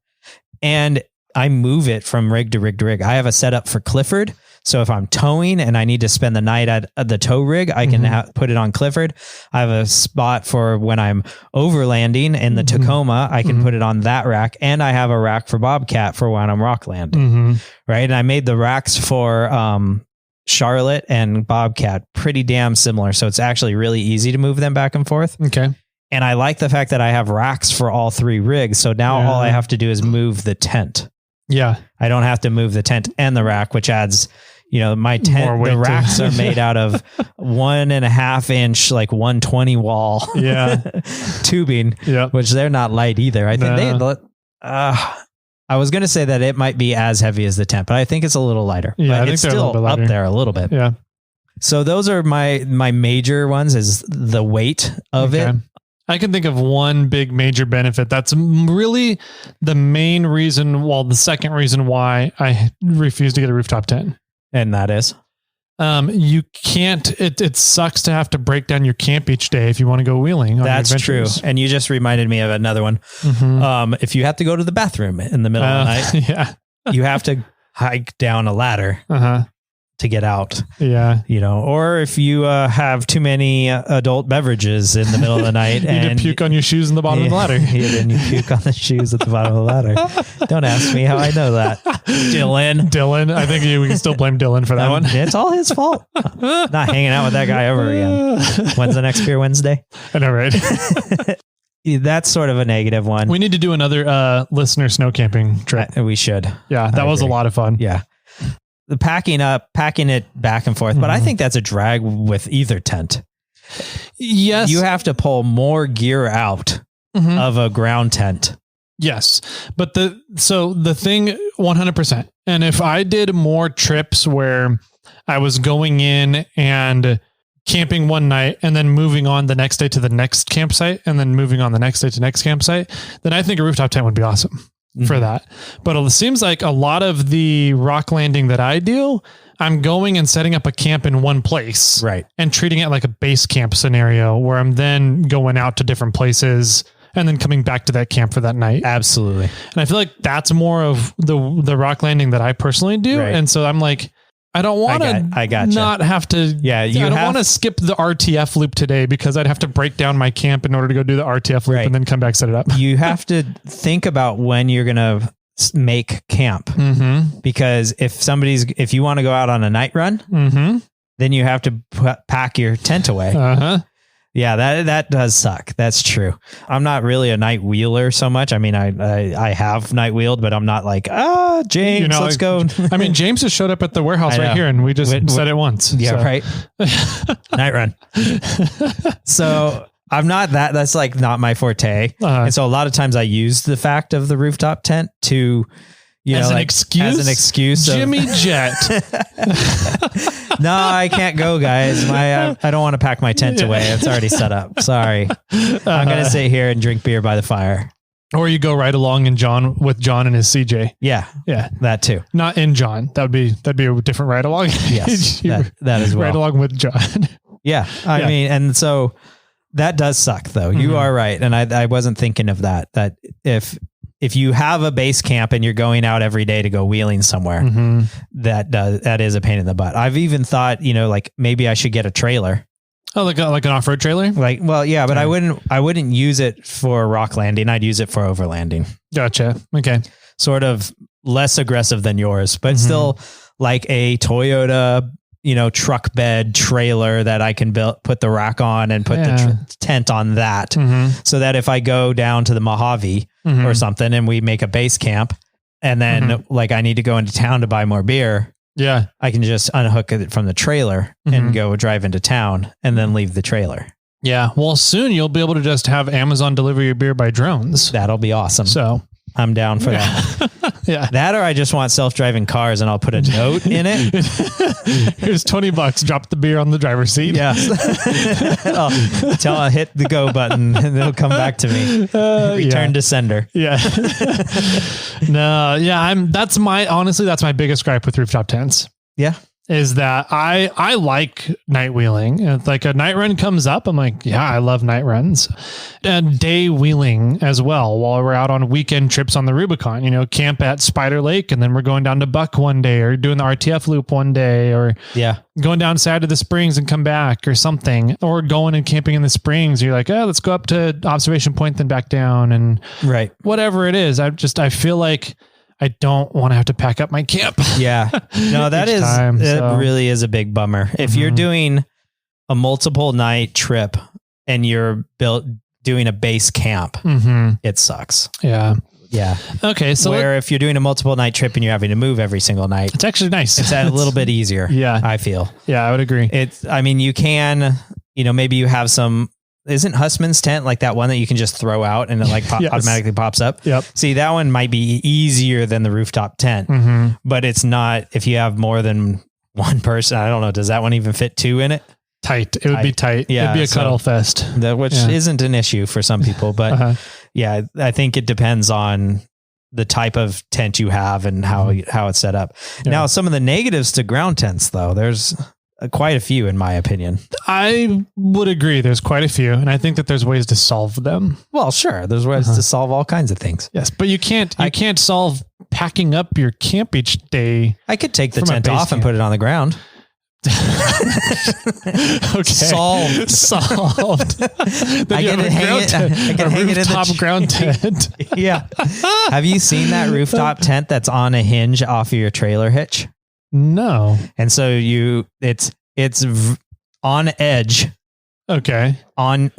And I move it from rig to rig to rig. I have a setup for Clifford. So if I'm towing and I need to spend the night at the tow rig, I can put it on Clifford. I have a spot for when I'm overlanding in the Tacoma, I can put it on that rack. And I have a rack for Bobcat for when I'm rock landing. Right. And I made the racks for Charlotte and Bobcat pretty damn similar. So it's actually really easy to move them back and forth. Okay. And I like the fact that I have racks for all three rigs. So now all I have to do is move the tent. Yeah. I don't have to move the tent and the rack, which adds, my tent, the racks are made out of 1.5 inch, 120 wall tubing, which they're not light either. I think I was going to say that it might be as heavy as the tent, but I think it's a little lighter. Yeah, but it's still up there a little bit. Yeah. So those are my major ones, is the weight of it. I can think of one big major benefit. That's really the main reason, the second reason why I refuse to get a rooftop tent. And that is? You can't, it sucks to have to break down your camp each day if you want to go wheeling. That's true. And you just reminded me of another one. If you have to go to the bathroom in the middle of the night, you have to hike down a ladder. To get out. Yeah. Or if you have too many adult beverages in the middle of the night and you puke on your shoes in the bottom of the ladder. Then you puke on the shoes at the bottom of the ladder. Don't ask me how I know that. Dylan. I think we can still blame Dylan for that one. It's all his fault. Not hanging out with that guy ever again. When's the next Beer Wednesday? I know, right? That's sort of a negative one. We need to do another listener snow camping trip. We should. Yeah. That was a lot of fun. Yeah. The packing it back and forth, but I think that's a drag with either tent. Yes. You have to pull more gear out of a ground tent. Yes. But the thing 100%. And if I did more trips where I was going in and camping one night and then moving on the next day to the next campsite and then moving on the next day to next campsite, then I think a rooftop tent would be awesome for that. But it seems like a lot of the rock landing that I do, I'm going and setting up a camp in one place, Right. and treating it like a base camp scenario where I'm then going out to different places and then coming back to that camp for that night. Absolutely. And I feel like that's more of the rock landing that I personally do. Right. And so I'm like, I don't want to not have to. Yeah, I don't want to skip the RTF loop today because I'd have to break down my camp in order to go do the RTF loop and then come back, set it up. You have to think about when you're going to make camp, because if you want to go out on a night run, then you have to pack your tent away. Yeah, that does suck. That's true. I'm not really a night wheeler so much. I mean, I have night wheeled, but I'm not like, James, let's go. I mean, James just showed up at the warehouse right here and we just said it once. Yeah, right. Night run. So I'm not that's like not my forte. And so a lot of times I use the fact of the rooftop tent to, as an excuse. Jimmy Jet. No, I can't go, guys. I don't want to pack my tent away. It's already set up. Sorry. I'm going to sit here and drink beer by the fire. Or you go right along with John and his CJ. Yeah. Yeah. That too. Not in John. That'd be a different ride along. Yes. that as well. Right along with John. Yeah. I mean, and so that does suck though. You are right. And I wasn't thinking of that if you have a base camp and you're going out every day to go wheeling somewhere, that is a pain in the butt. I've even thought, like maybe I should get a trailer. Oh, like an off-road trailer? But I wouldn't use it for rock landing. I'd use it for overlanding. Gotcha. Okay. Sort of less aggressive than yours, but still like a Toyota, truck bed trailer that I can put the rack on and put the tent on that. So that if I go down to the Mojave or something and we make a base camp and then I need to go into town to buy more beer. Yeah. I can just unhook it from the trailer and go drive into town and then leave the trailer. Yeah. Well, soon you'll be able to just have Amazon deliver your beer by drones. That'll be awesome. So I'm down for that. Yeah. That, or I just want self-driving cars and I'll put a note in it. Here's $20. Drop the beer on the driver's seat. Yeah. I'll hit the go button and it'll come back to me. Return to sender. Yeah. No. Yeah. that's my biggest gripe with rooftop tents. Yeah. Is that I like night wheeling. If like a night run comes up, I'm like, yeah, I love night runs. And day wheeling as well while we're out on weekend trips on the Rubicon, camp at Spider Lake and then we're going down to Buck one day or doing the RTF loop one day or going down side to the Springs and come back or something, or going and camping in the Springs. You're like, let's go up to Observation Point, then back down and whatever it is. I feel like I don't want to have to pack up my camp. Yeah. No, that really is a big bummer. If you're doing a multiple night trip and you're doing a base camp, it sucks. Yeah. Yeah. Okay. So if you're doing a multiple night trip and you're having to move every single night, it's actually nice. It's a little bit easier. Yeah. I feel. Yeah, I would agree. You can, maybe you have some. Isn't Hussman's tent like that one that you can just throw out and it automatically pops up? Yep. See, that one might be easier than the rooftop tent, but it's not if you have more than one person. I don't know. Does that one even fit two in it? Tight. It would be tight. Yeah. It'd be a cuddle fest. Which isn't an issue for some people, but I think it depends on the type of tent you have and how it's set up. Yeah. Now, some of the negatives to ground tents though, there's quite a few, in my opinion. I would agree. There's quite a few, and I think that there's ways to solve them. Well, sure. There's ways to solve all kinds of things. Yes, but you can't solve packing up your camp each day. I could take the tent off and put it on the ground. Okay. Solved. I can hang it in the top ground tent. Yeah. Have you seen that rooftop tent that's on a hinge off of your trailer hitch? No. And so it's on edge. Okay. On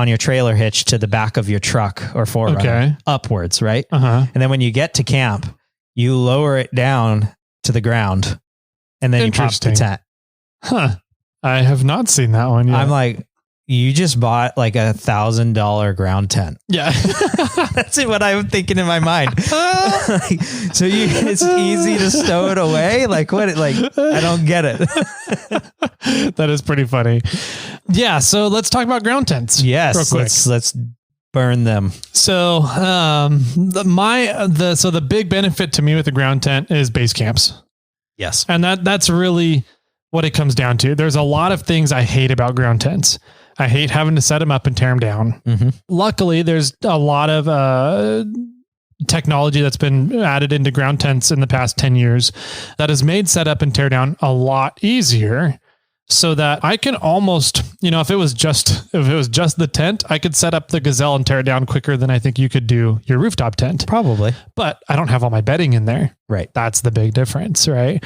your trailer hitch to the back of your truck or forerunner upwards, right? And then when you get to camp, you lower it down to the ground and then you pop the tent. Huh. I have not seen that one yet. I'm like, you just bought like $1,000 ground tent. Yeah. That's what I'm thinking in my mind. It's easy to stow it away. Like what? I don't get it. That is pretty funny. Yeah. So let's talk about ground tents. Yes. Real quick. Let's burn them. So, the big benefit to me with the ground tent is base camps. Yes. And that's really what it comes down to. There's a lot of things I hate about ground tents. I hate having to set them up and tear them down. Mm-hmm. Luckily, there's a lot of technology that's been added into ground tents in the past 10 years that has made setup and tear down a lot easier, so that I can almost, if it was just the tent, I could set up the Gazelle and tear it down quicker than I think you could do your rooftop tent. Probably. But I don't have all my bedding in there. Right. That's the big difference, right?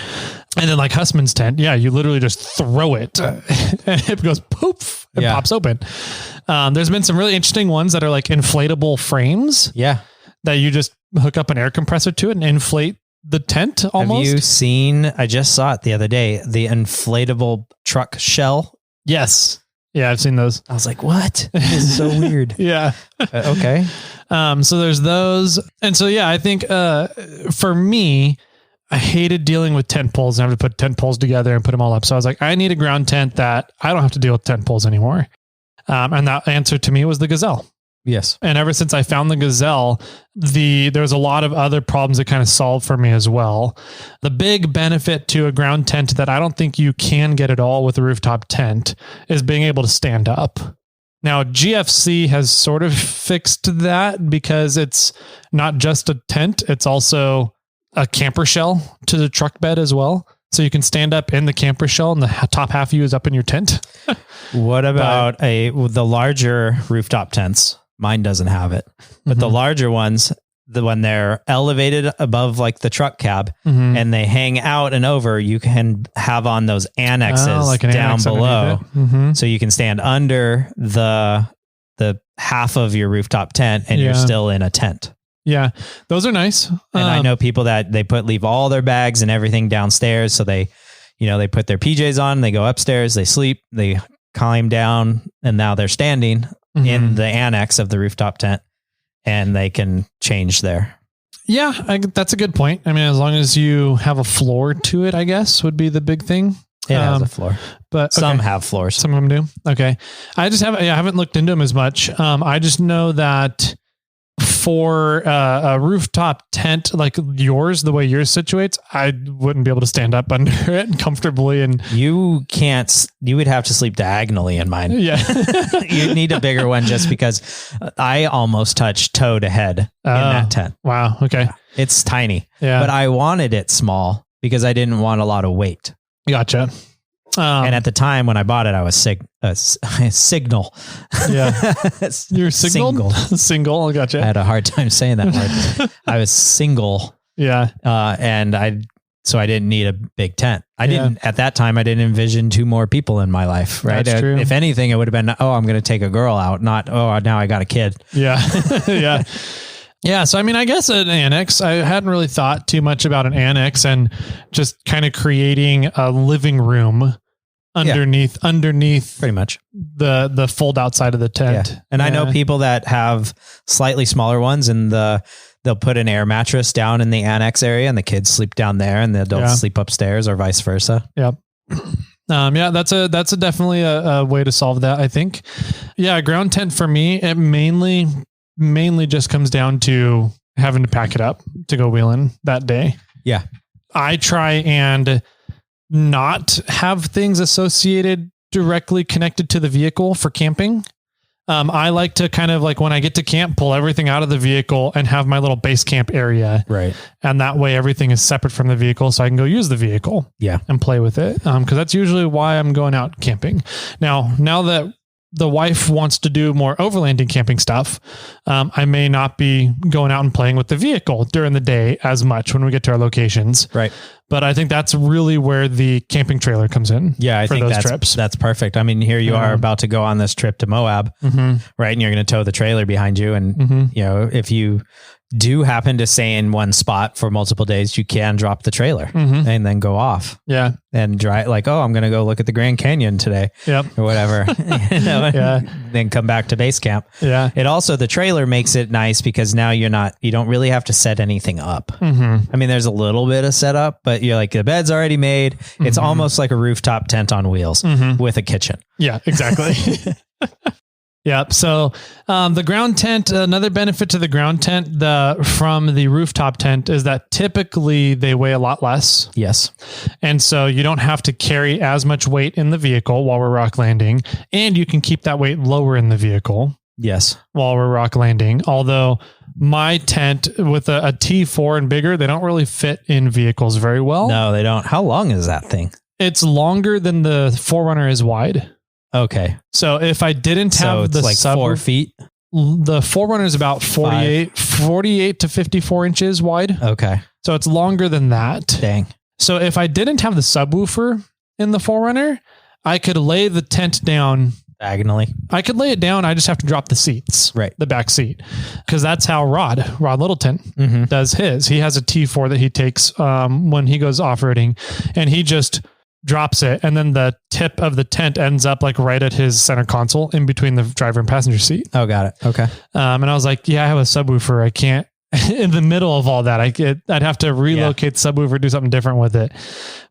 And then like Hussman's tent, you literally just throw it and it goes poof and pops open. There's been some really interesting ones that are like inflatable frames. Yeah. That you just hook up an air compressor to it and inflate the tent almost. Have you seen, I just saw it the other day, the inflatable truck shell? Yes. Yeah, I've seen those. I was like, what? This is so weird. Yeah. Okay. So there's those. And so, I think for me, I hated dealing with tent poles and having to put tent poles together and put them all up. So I was like, I need a ground tent that I don't have to deal with tent poles anymore. And that answer to me was the Gazelle. Yes. And ever since I found the Gazelle, there's a lot of other problems that kind of solved for me as well. The big benefit to a ground tent that I don't think you can get at all with a rooftop tent is being able to stand up. Now, GFC has sort of fixed that because it's not just a tent, it's also a camper shell to the truck bed as well. So you can stand up in the camper shell and the top half of you is up in your tent. What about the larger rooftop tents? Mine doesn't have it, but the larger ones, when they're elevated above like the truck cab and they hang out and over, you can have on those annexes like an down annex below. Mm-hmm. So you can stand under the half of your rooftop tent and you're still in a tent. Yeah. Those are nice. And I know people that leave all their bags and everything downstairs. So they put their PJs on, they go upstairs, they sleep, they climb down, and now they're standing in the annex of the rooftop tent and they can change there. Yeah, that's a good point. I mean, as long as you have a floor to it, I guess would be the big thing. It has a floor, but some have floors. Some of them do. Okay. I haven't looked into them as much. I just know that for a rooftop tent like yours, the way yours situates, I wouldn't be able to stand up under it comfortably. And you would have to sleep diagonally in mine. Yeah. You'd need a bigger one just because I almost touch toe to head in that tent. Wow. Okay. It's tiny, yeah, but I wanted it small because I didn't want a lot of weight. Gotcha. And at the time when I bought it, I was signal. Yeah. You're single? Single. I gotcha. I had a hard time saying that word. I was single. Yeah. So I didn't need a big tent. At that time, I didn't envision 2 more people in my life. Right. That's true. If anything, it would have been, I'm going to take a girl out, not, now I got a kid. Yeah. Yeah. Yeah. So, I mean, I guess an annex, I hadn't really thought too much about an annex and just kind of creating a living room underneath pretty much the fold out side of the tent. Yeah. And I know people that have slightly smaller ones and they'll put an air mattress down in the annex area and the kids sleep down there and the adults sleep upstairs or vice versa. Yep. That's definitely a way to solve that, I think. Yeah. A ground tent for me, it mainly just comes down to having to pack it up to go wheeling that day. Yeah. I try and not have things associated directly connected to the vehicle for camping. I like to kind of like when I get to camp, pull everything out of the vehicle and have my little base camp area. Right. And that way everything is separate from the vehicle so I can go use the vehicle and play with it. Cause that's usually why I'm going out camping. Now that the wife wants to do more overlanding camping stuff, I may not be going out and playing with the vehicle during the day as much when we get to our locations. Right. But I think that's really where the camping trailer comes in. Yeah, I think that's perfect. I mean, here you are about to go on this trip to Moab, right? And you're going to tow the trailer behind you. And, if you do happen to stay in one spot for multiple days, you can drop the trailer and then go off. Yeah. And drive like, I'm going to go look at the Grand Canyon today. Yep. Or whatever. Then come back to base camp. Yeah. It also, the trailer makes it nice because now you don't really have to set anything up. I mean, there's a little bit of setup, but you're like, the bed's already made. It's almost like a rooftop tent on wheels with a kitchen. Yeah, exactly. Yep. So the ground tent, another benefit to the ground tent from the rooftop tent is that typically they weigh a lot less. Yes. And so you don't have to carry as much weight in the vehicle while we're rock landing, and you can keep that weight lower in the vehicle. Yes. While we're rock landing. Although my tent with a T4 and bigger, they don't really fit in vehicles very well. No, they don't. How long is that thing? It's longer than the 4Runner is wide. Okay. So if I didn't have it's the like 4 feet, the 4Runner is about 48 to 54 inches wide. Okay. So it's longer than that. Dang. So if I didn't have the subwoofer in the 4Runner, I could lay the tent down diagonally. I could lay it down. I just have to drop the seats, right? The back seat. Cause that's how Rod Littleton does his. He has a T4 that he takes, when he goes off-roading, and he just drops it. And then the tip of the tent ends up like right at his center console in between the driver and passenger seat. Oh, got it. Okay. And I was like, yeah, I have a subwoofer. I can't in the middle of all that. I'd have to relocate the subwoofer, do something different with it.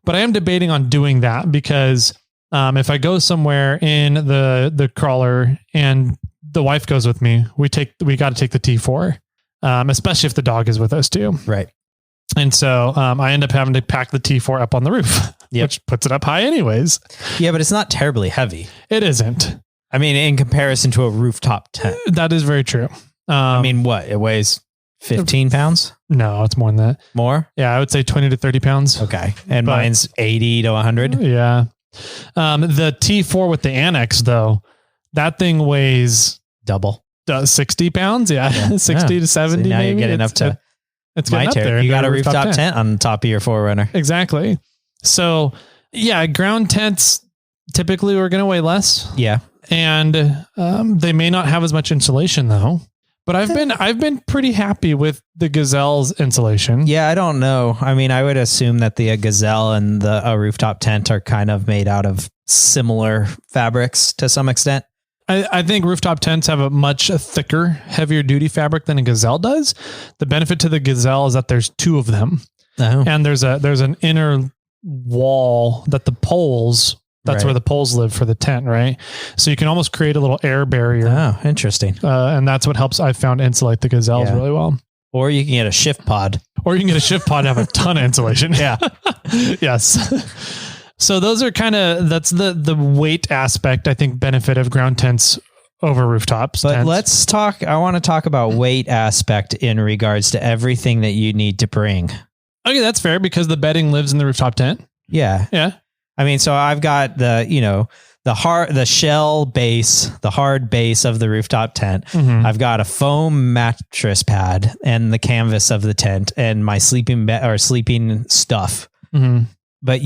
But I am debating on doing that because if I go somewhere in the crawler and the wife goes with me, we got to take the T4, especially if the dog is with us too. Right. And so I end up having to pack the T4 up on the roof, which puts it up high anyways. Yeah, but it's not terribly heavy. It isn't. I mean, in comparison to a rooftop tent. That is very true. I mean, what? It weighs 15 pounds? No, it's more than that. More? Yeah, I would say 20 to 30 pounds. Okay. And mine's 80 to 100? Yeah. The T4 with the annex, though, that thing weighs double. 60 pounds. Yeah. 60 to 70. So now maybe. you're getting up to it's my up there. You got a rooftop tent on top of your 4Runner. Exactly. So yeah, ground tents typically are going to weigh less. Yeah. And they may not have as much insulation though. But I've been pretty happy with the Gazelle's insulation. Yeah, I don't know. I mean, I would assume that the Gazelle and the rooftop tent are kind of made out of similar fabrics to some extent. I think rooftop tents have a much thicker, heavier duty fabric than a Gazelle does. The benefit to the Gazelle is that there's two of them. Oh. And there's an inner wall that the poles, that's where the poles live for the tent, right? So you can almost create a little air barrier. Oh, interesting. And that's what helps, I found, insulate the Gazelles really well. Or you can get a shift pod. Or you can get a shift pod and have a ton of insulation. Yeah. Yes. So those are that's the weight aspect, I think, benefit of ground tents over rooftops. But I want to talk about weight aspect in regards to everything that you need to bring. Okay, that's fair because the bedding lives in the rooftop tent. Yeah. Yeah. I mean, so I've got the shell base, the hard base of the rooftop tent. Mm-hmm. I've got a foam mattress pad and the canvas of the tent and my sleeping stuff. Mm-hmm. But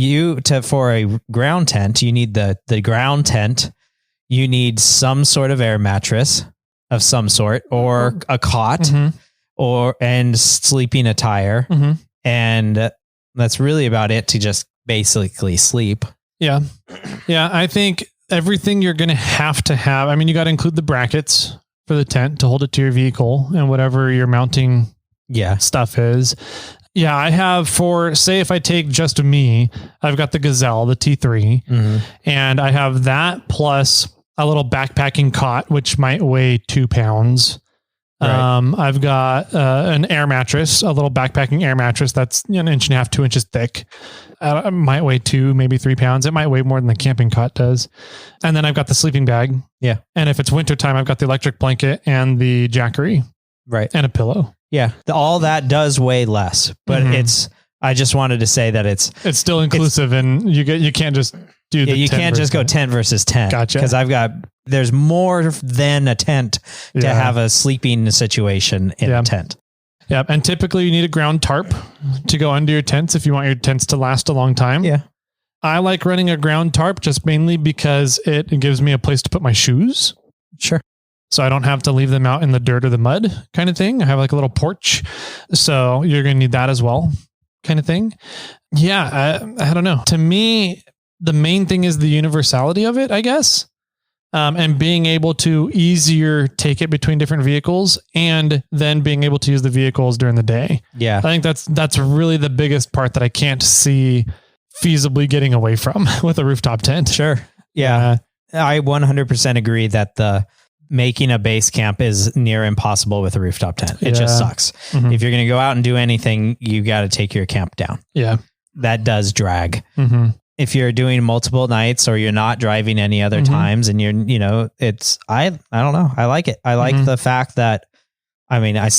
for a ground tent, you need the ground tent. You need some sort of air mattress of some sort, or a cot, and sleeping attire, and that's really about it to just basically sleep. Yeah, yeah. I think everything you're going to have. I mean, you got to include the brackets for the tent to hold it to your vehicle and whatever your mounting stuff is. Yeah, I have say if I take just me, I've got the Gazelle, the T3, and I have that plus a little backpacking cot, which might weigh 2 pounds. Right. I've got an air mattress, a little backpacking air mattress that's 1.5 inches, 2 inches thick. It might weigh 2, maybe 3 pounds. It might weigh more than the camping cot does. And then I've got the sleeping bag. Yeah. And if it's wintertime, I've got the electric blanket and the jackery. Right. And a pillow. Yeah. All that does weigh less, but I just wanted to say that it's still inclusive and you can't just do you can't just go tent versus tent. Gotcha. Because there's more than a tent to have a sleeping situation in a tent. Yeah. And typically you need a ground tarp to go under your tents if you want your tents to last a long time. Yeah. I like running a ground tarp just mainly because it gives me a place to put my shoes. Sure. So I don't have to leave them out in the dirt or the mud kind of thing. I have like a little porch. So you're going to need that as well kind of thing. Yeah. I don't know. To me, the main thing is the universality of it, I guess. And being able to easier take it between different vehicles and then being able to use the vehicles during the day. Yeah. I think that's really the biggest part that I can't see feasibly getting away from with a rooftop tent. Sure. Yeah. I 100% agree that making a base camp is near impossible with a rooftop tent. It just sucks. Mm-hmm. If you're going to go out and do anything, you got to take your camp down. Yeah. That does drag. Mm-hmm. If you're doing multiple nights or you're not driving any other times and I don't know. I like it. I like the fact that, I mean, I've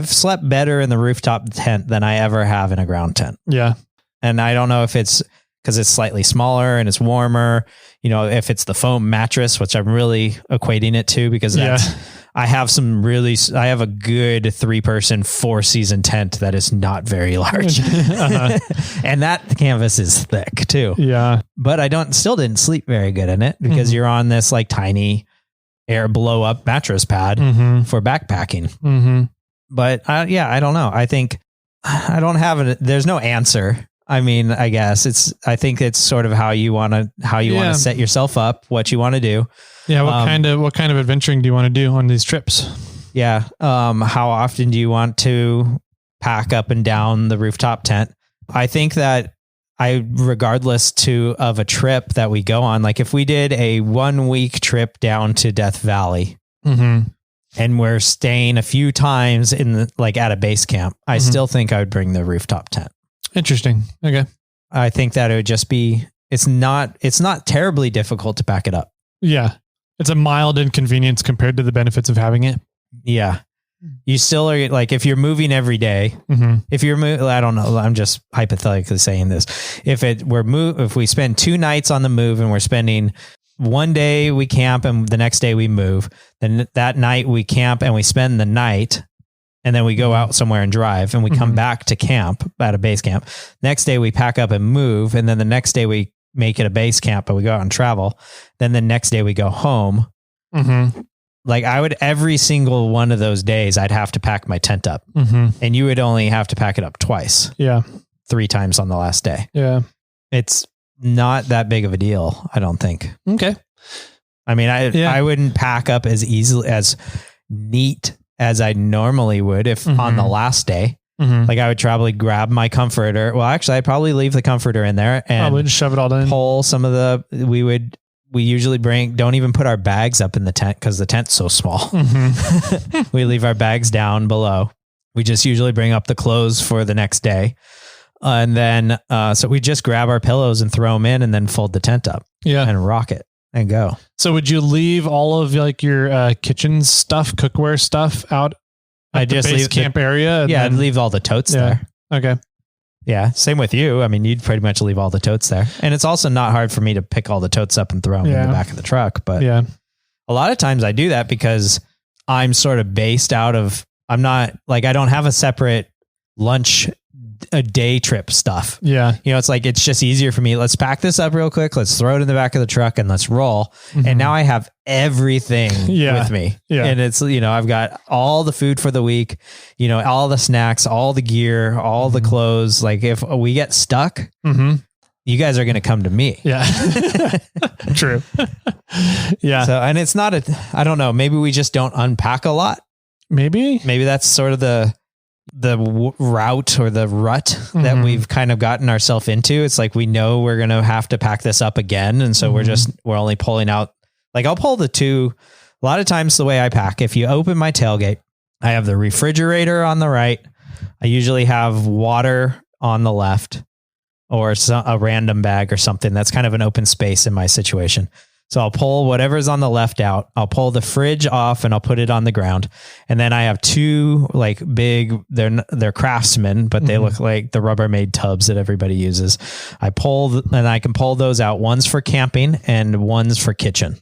slept better in the rooftop tent than I ever have in a ground tent. Yeah. And I don't know if it's because it's slightly smaller and it's warmer, if it's the foam mattress, which I'm really equating it to, because I have a good 3-person 4-season tent that is not very large. And that canvas is thick too. Yeah. But I still didn't sleep very good in it because you're on this like tiny air blow up mattress pad for backpacking. Mm-hmm. But I don't know. I think I don't have there's no answer. I mean, I guess I think it's sort of how you want to set yourself up, what you want to do. Yeah. What kind of adventuring do you want to do on these trips? Yeah. How often do you want to pack up and down the rooftop tent? I think that regardless of a trip that we go on, like if we did a 1-week trip down to Death Valley and we're staying a few times at a base camp, I still think I would bring the rooftop tent. Interesting. Okay. I think that it would just be, it's not terribly difficult to pack it up. Yeah. It's a mild inconvenience compared to the benefits of having it. Yeah. You still are like, if you're moving every day, if you're I don't know, I'm just hypothetically saying this. If we spend 2 nights on the move and we're spending one day we camp and the next day we move, then that night we camp and we spend the night. And then we go out somewhere and drive and we come back to camp at a base camp. Next day we pack up and move. And then the next day we make it a base camp, but we go out and travel. Then the next day we go home. Like every single one of those days, I'd have to pack my tent up and you would only have to pack it up twice. Yeah. 3 times on the last day. Yeah. It's not that big of a deal. I don't think. Okay. I mean, I wouldn't pack up as easily as neat as I normally would if on the last day. Like I would probably grab my comforter. Well, actually I'd probably leave the comforter in there and probably just shove it all in. Pull some of we usually don't even put our bags up in the tent because the tent's so small. We leave our bags down below. We just usually bring up the clothes for the next day. And then, so we just grab our pillows and throw them in and then fold the tent up and rock it and go. So would you leave all of like your kitchen stuff, cookware stuff out at the base camp area? I'd leave all the totes there. Okay. Yeah. Same with you. I mean, you'd pretty much leave all the totes there. And it's also not hard for me to pick all the totes up and throw them in the back of the truck. But a lot of times I do that because I'm sort of based out of, I don't have a separate lunch a day trip stuff. Yeah. It's just easier for me. Let's pack this up real quick. Let's throw it in the back of the truck and let's roll. And now I have everything with me. Yeah. And it's, I've got all the food for the week, all the snacks, all the gear, all the clothes. Like if we get stuck, you guys are going to come to me. Yeah. True. Yeah. So, and it's not I don't know, maybe we just don't unpack a lot. Maybe that's sort of the route or the rut that we've kind of gotten ourselves into. It's like, we know we're going to have to pack this up again. And so we're only pulling out, like I'll pull the 2. A lot of times the way I pack, if you open my tailgate, I have the refrigerator on the right. I usually have water on the left or a random bag or something. That's kind of an open space in my situation. So I'll pull whatever's on the left out. I'll pull the fridge off and I'll put it on the ground. And then I have 2 like big, they're Craftsman, but they look like the Rubbermaid tubs that everybody uses. I can pull those out. One's for camping and one's for kitchen.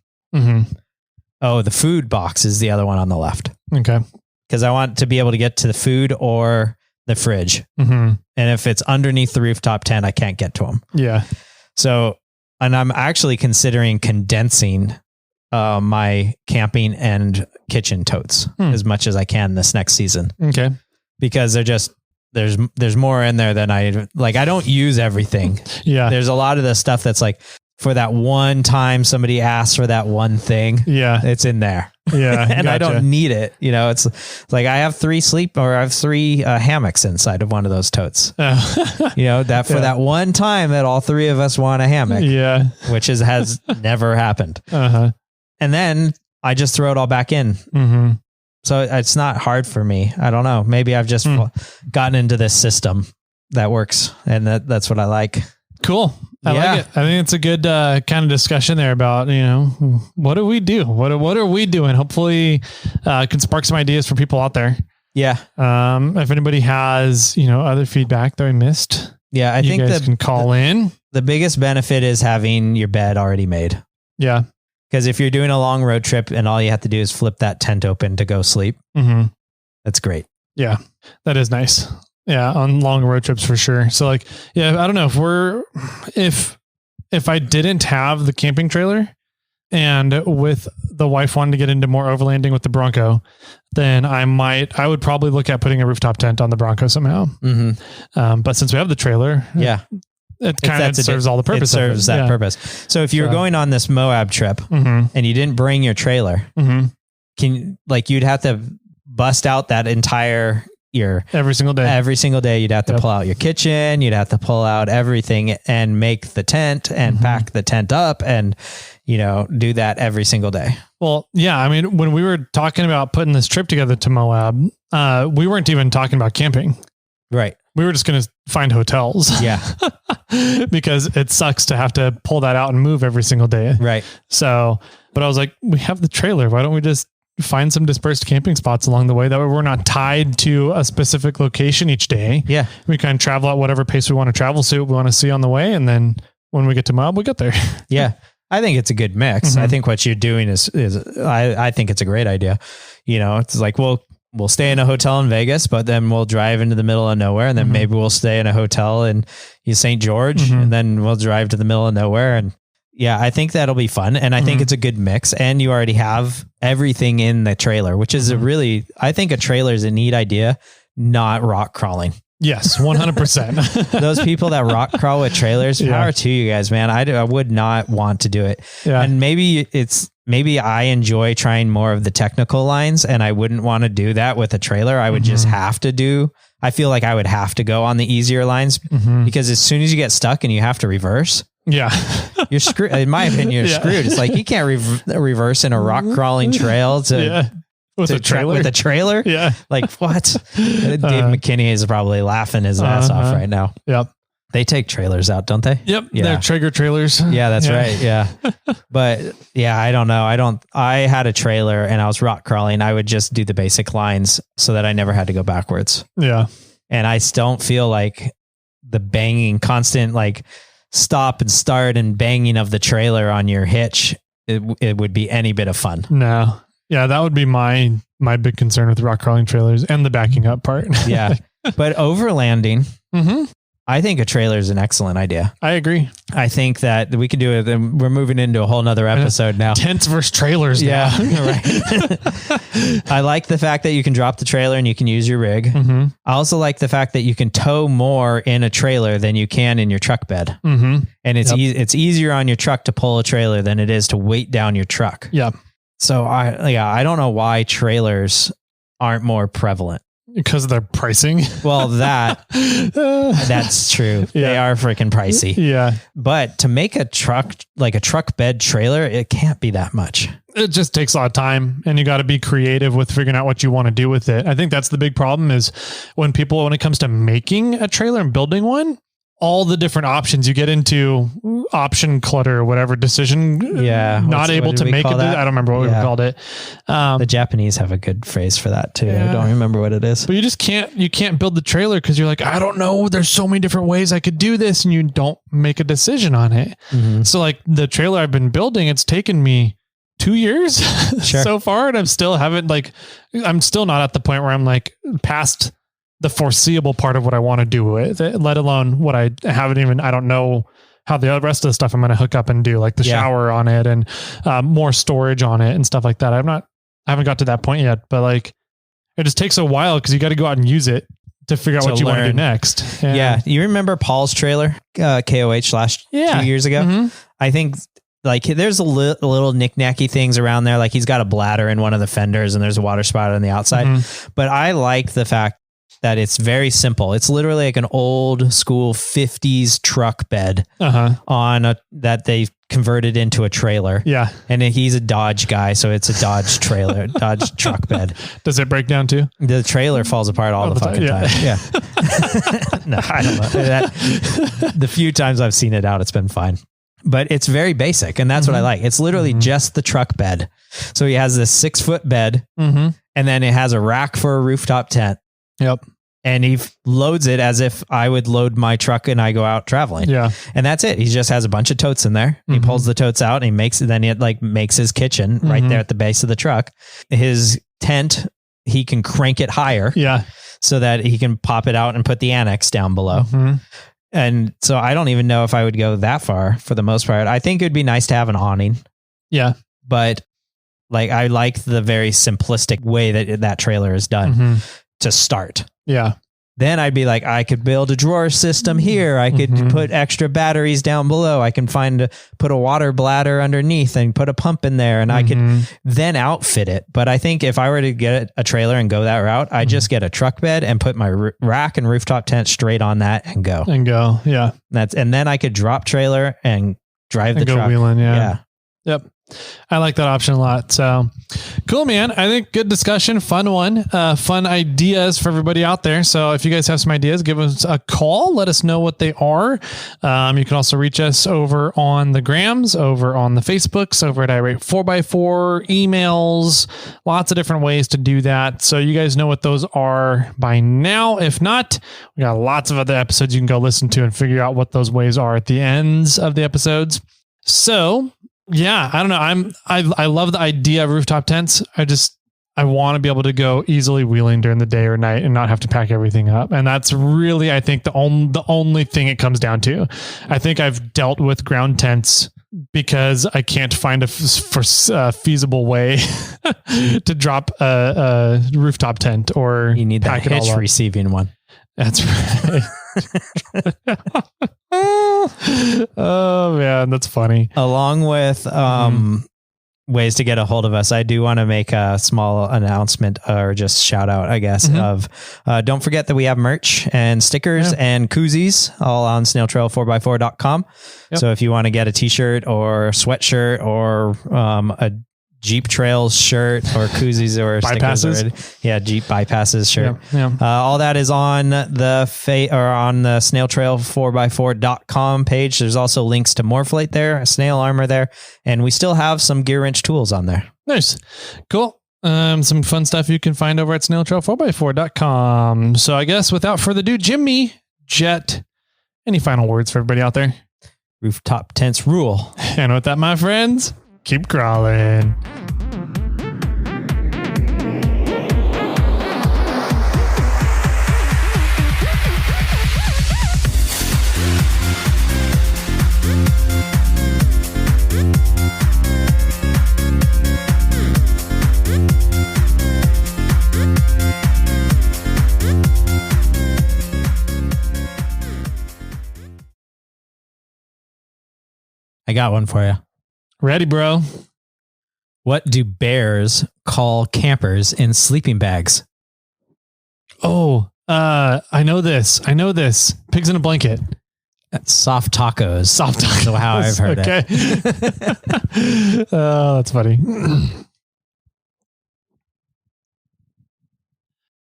Oh, the food box is the other one on the left. Okay. Because I want to be able to get to the food or the fridge. And if it's underneath the rooftop tent, I can't get to them. Yeah. So, and I'm actually considering condensing my camping and kitchen totes as much as I can this next season. Okay. Because there's more in there than I don't use everything. Yeah. There's a lot of the stuff that's like for that one time somebody asked for that one thing. Yeah. It's in there. Yeah. And I don't need it. It's like I have 3 hammocks inside of one of those totes. That for that one time that all 3 of us want a hammock. Yeah. Which has never happened. And then I just throw it all back in. Mm-hmm. So it's not hard for me. I don't know. Maybe I've just gotten into this system that works, and that's what I like. Cool. I like it. I think it's a good kind of discussion there about, what do we do? What are we doing? Hopefully can spark some ideas for people out there. Yeah. If anybody has, other feedback that we missed, I think you guys can call in. The biggest benefit is having your bed already made. Yeah. Because if you're doing a long road trip and all you have to do is flip that tent open to go sleep, that's great. Yeah, that is nice. Yeah, on long road trips for sure. So I don't know if I didn't have the camping trailer and with the wife wanting to get into more overlanding with the Bronco, then I would probably look at putting a rooftop tent on the Bronco somehow. But since we have the trailer, it kind of serves all the purpose. It serves that purpose. So if you were going on this Moab trip and you didn't bring your trailer, you'd have to bust out that entire every single day. You'd have to pull out your kitchen. You'd have to pull out everything and make the tent and pack the tent up and, do that every single day. Well, yeah. I mean, when we were talking about putting this trip together to Moab, we weren't even talking about camping. Right. We were just going to find hotels. Yeah. Because it sucks to have to pull that out and move every single day. Right. So, but I was like, we have the trailer. Why don't we just find some dispersed camping spots along the way? That way we're not tied to a specific location each day. Yeah. We can travel at whatever pace we want to travel, see what we want to see on the way. And then when we get to Moab, we get there. Yeah. I think it's a good mix. I think what you're doing is I think it's a great idea. It's like, we'll stay in a hotel in Vegas, but then we'll drive into the middle of nowhere. And then maybe we'll stay in a hotel in St. George and then we'll drive to the middle of nowhere. And yeah, I think that'll be fun. And I think it's a good mix. And you already have everything in the trailer, which is I think a trailer is a neat idea, not rock crawling. Yes, 100%. Those people that rock crawl with trailers, power to you guys, man. I would not want to do it. Yeah. And maybe I enjoy trying more of the technical lines and I wouldn't want to do that with a trailer. I would just have to I feel like I would have to go on the easier lines because as soon as you get stuck and you have to reverse, you're screwed. In my opinion, you're screwed. It's like you can't reverse in a rock crawling trail with a trailer. Yeah. Like what? Dave McKinney is probably laughing his ass off right now. Yep. They take trailers out, don't they? Yep. Yeah. They're Traeger trailers. Yeah, that's right. Yeah. But yeah, I don't know. I had a trailer and I was rock crawling. I would just do the basic lines so that I never had to go backwards. Yeah. And I don't feel like the banging, constant stop and start and banging of the trailer on your hitch, it would be any bit of fun. No. Yeah, that would be my big concern with rock crawling trailers and the backing up part. Yeah. But overlanding, I think a trailer is an excellent idea. I agree. I think that we could do it. We're moving into a whole nother episode now. Tents versus trailers. Yeah. Right. I like the fact that you can drop the trailer and you can use your rig. I also like the fact that you can tow more in a trailer than you can in your truck bed. And it's easier on your truck to pull a trailer than it is to weight down your truck. Yeah. So I don't know why trailers aren't more prevalent. Because of their pricing. Well, that's true. Yeah. They are freaking pricey. Yeah. But to make a truck, like a truck bed trailer, it can't be that much. It just takes a lot of time and you got to be creative with figuring out what you want to do with it. I think that's the big problem is when it comes to making a trailer and building one, all the different options you get into option clutter, whatever decision. Yeah. Not able to make it. I don't remember what we called it. The Japanese have a good phrase for that too. Yeah. I don't remember what it is, but you can't build the trailer because you're like, I don't know. There's so many different ways I could do this. And you don't make a decision on it. So like the trailer I've been building, it's taken me 2 years so far. And I'm still not at the point where I'm like past the foreseeable part of what I want to do with it, let alone what I don't know how the rest of the stuff I'm going to hook up and do, like the shower on it and more storage on it and stuff like that. I haven't got to that point yet, but like it just takes a while because you got to go out and use it to figure out what you want to do next. And yeah. You remember Paul's trailer, KOH 2 years ago? I think like there's a little knick-knacky things around there. Like he's got a bladder in one of the fenders and there's a water spout on the outside, but I like the fact that it's very simple. It's literally like an old school 50s truck bed that they converted into a trailer. Yeah. And he's a Dodge guy, so it's a Dodge trailer, Dodge truck bed. Does it break down too? The trailer falls apart all the fucking time. Yeah. No, I don't know. The few times I've seen it out, it's been fine. But it's very basic, and that's what I like. It's literally just the truck bed. So he has this 6-foot bed, and then it has a rack for a rooftop tent. Yep. And he loads it as if I would load my truck and I go out traveling. Yeah. And that's it. He just has a bunch of totes in there. He pulls the totes out and he makes it. Then he makes his kitchen right there at the base of the truck. His tent, he can crank it higher. Yeah. So that he can pop it out and put the annex down below. And so I don't even know if I would go that far for the most part. I think it'd be nice to have an awning. Yeah. But like, I like the very simplistic way that trailer is done to start. Yeah. Then I'd be like, I could build a drawer system here. I could put extra batteries down below. I can put a water bladder underneath and put a pump in there, and I could then outfit it. But I think if I were to get a trailer and go that route, I just get a truck bed and put my rack and rooftop tent straight on that and go. Yeah. And then I could drop trailer and drive the truck. Wheeling, yeah. Yep. I like that option a lot. So cool, man. I think good discussion, fun one, fun ideas for everybody out there. So if you guys have some ideas, give us a call. Let us know what they are. You can also reach us over on the Grams, over on the Facebooks, over at Irate 4x4, emails, lots of different ways to do that. So you guys know what those are by now. If not, we got lots of other episodes you can go listen to and figure out what those ways are at the ends of the episodes. So yeah, I don't know. I love the idea of rooftop tents. I want to be able to go easily wheeling during the day or night and not have to pack everything up. And that's really, I think, the only thing it comes down to. I think I've dealt with ground tents because I can't find a feasible way to drop a rooftop tent, or you need that hitch receiving one. That's right. Oh man, that's funny. Along with ways to get a hold of us, I do want to make a small announcement, or just shout out, I guess, of don't forget that we have merch and stickers and koozies all on snailtrail4x4.com. So if you want to get a t-shirt or sweatshirt or a Jeep Trails shirt or koozies or bypasses. Jeep bypasses shirt. Yeah. All that is on the on the snailtrail4x4.com page. There's also links to Morphlate there, snail armor there, and we still have some Gear Wrench tools on there. Nice. Cool. Some fun stuff you can find over at snailtrail4x4.com. So I guess without further ado, Jimmy, Jet, any final words for everybody out there? Rooftop tents rule. And with that, my friends, keep crawling. I got one for you. Ready, bro. What do bears call campers in sleeping bags? Oh, I know this. Pigs in a blanket. Soft tacos. Soft tacos. So how I've heard it. Oh, that's funny.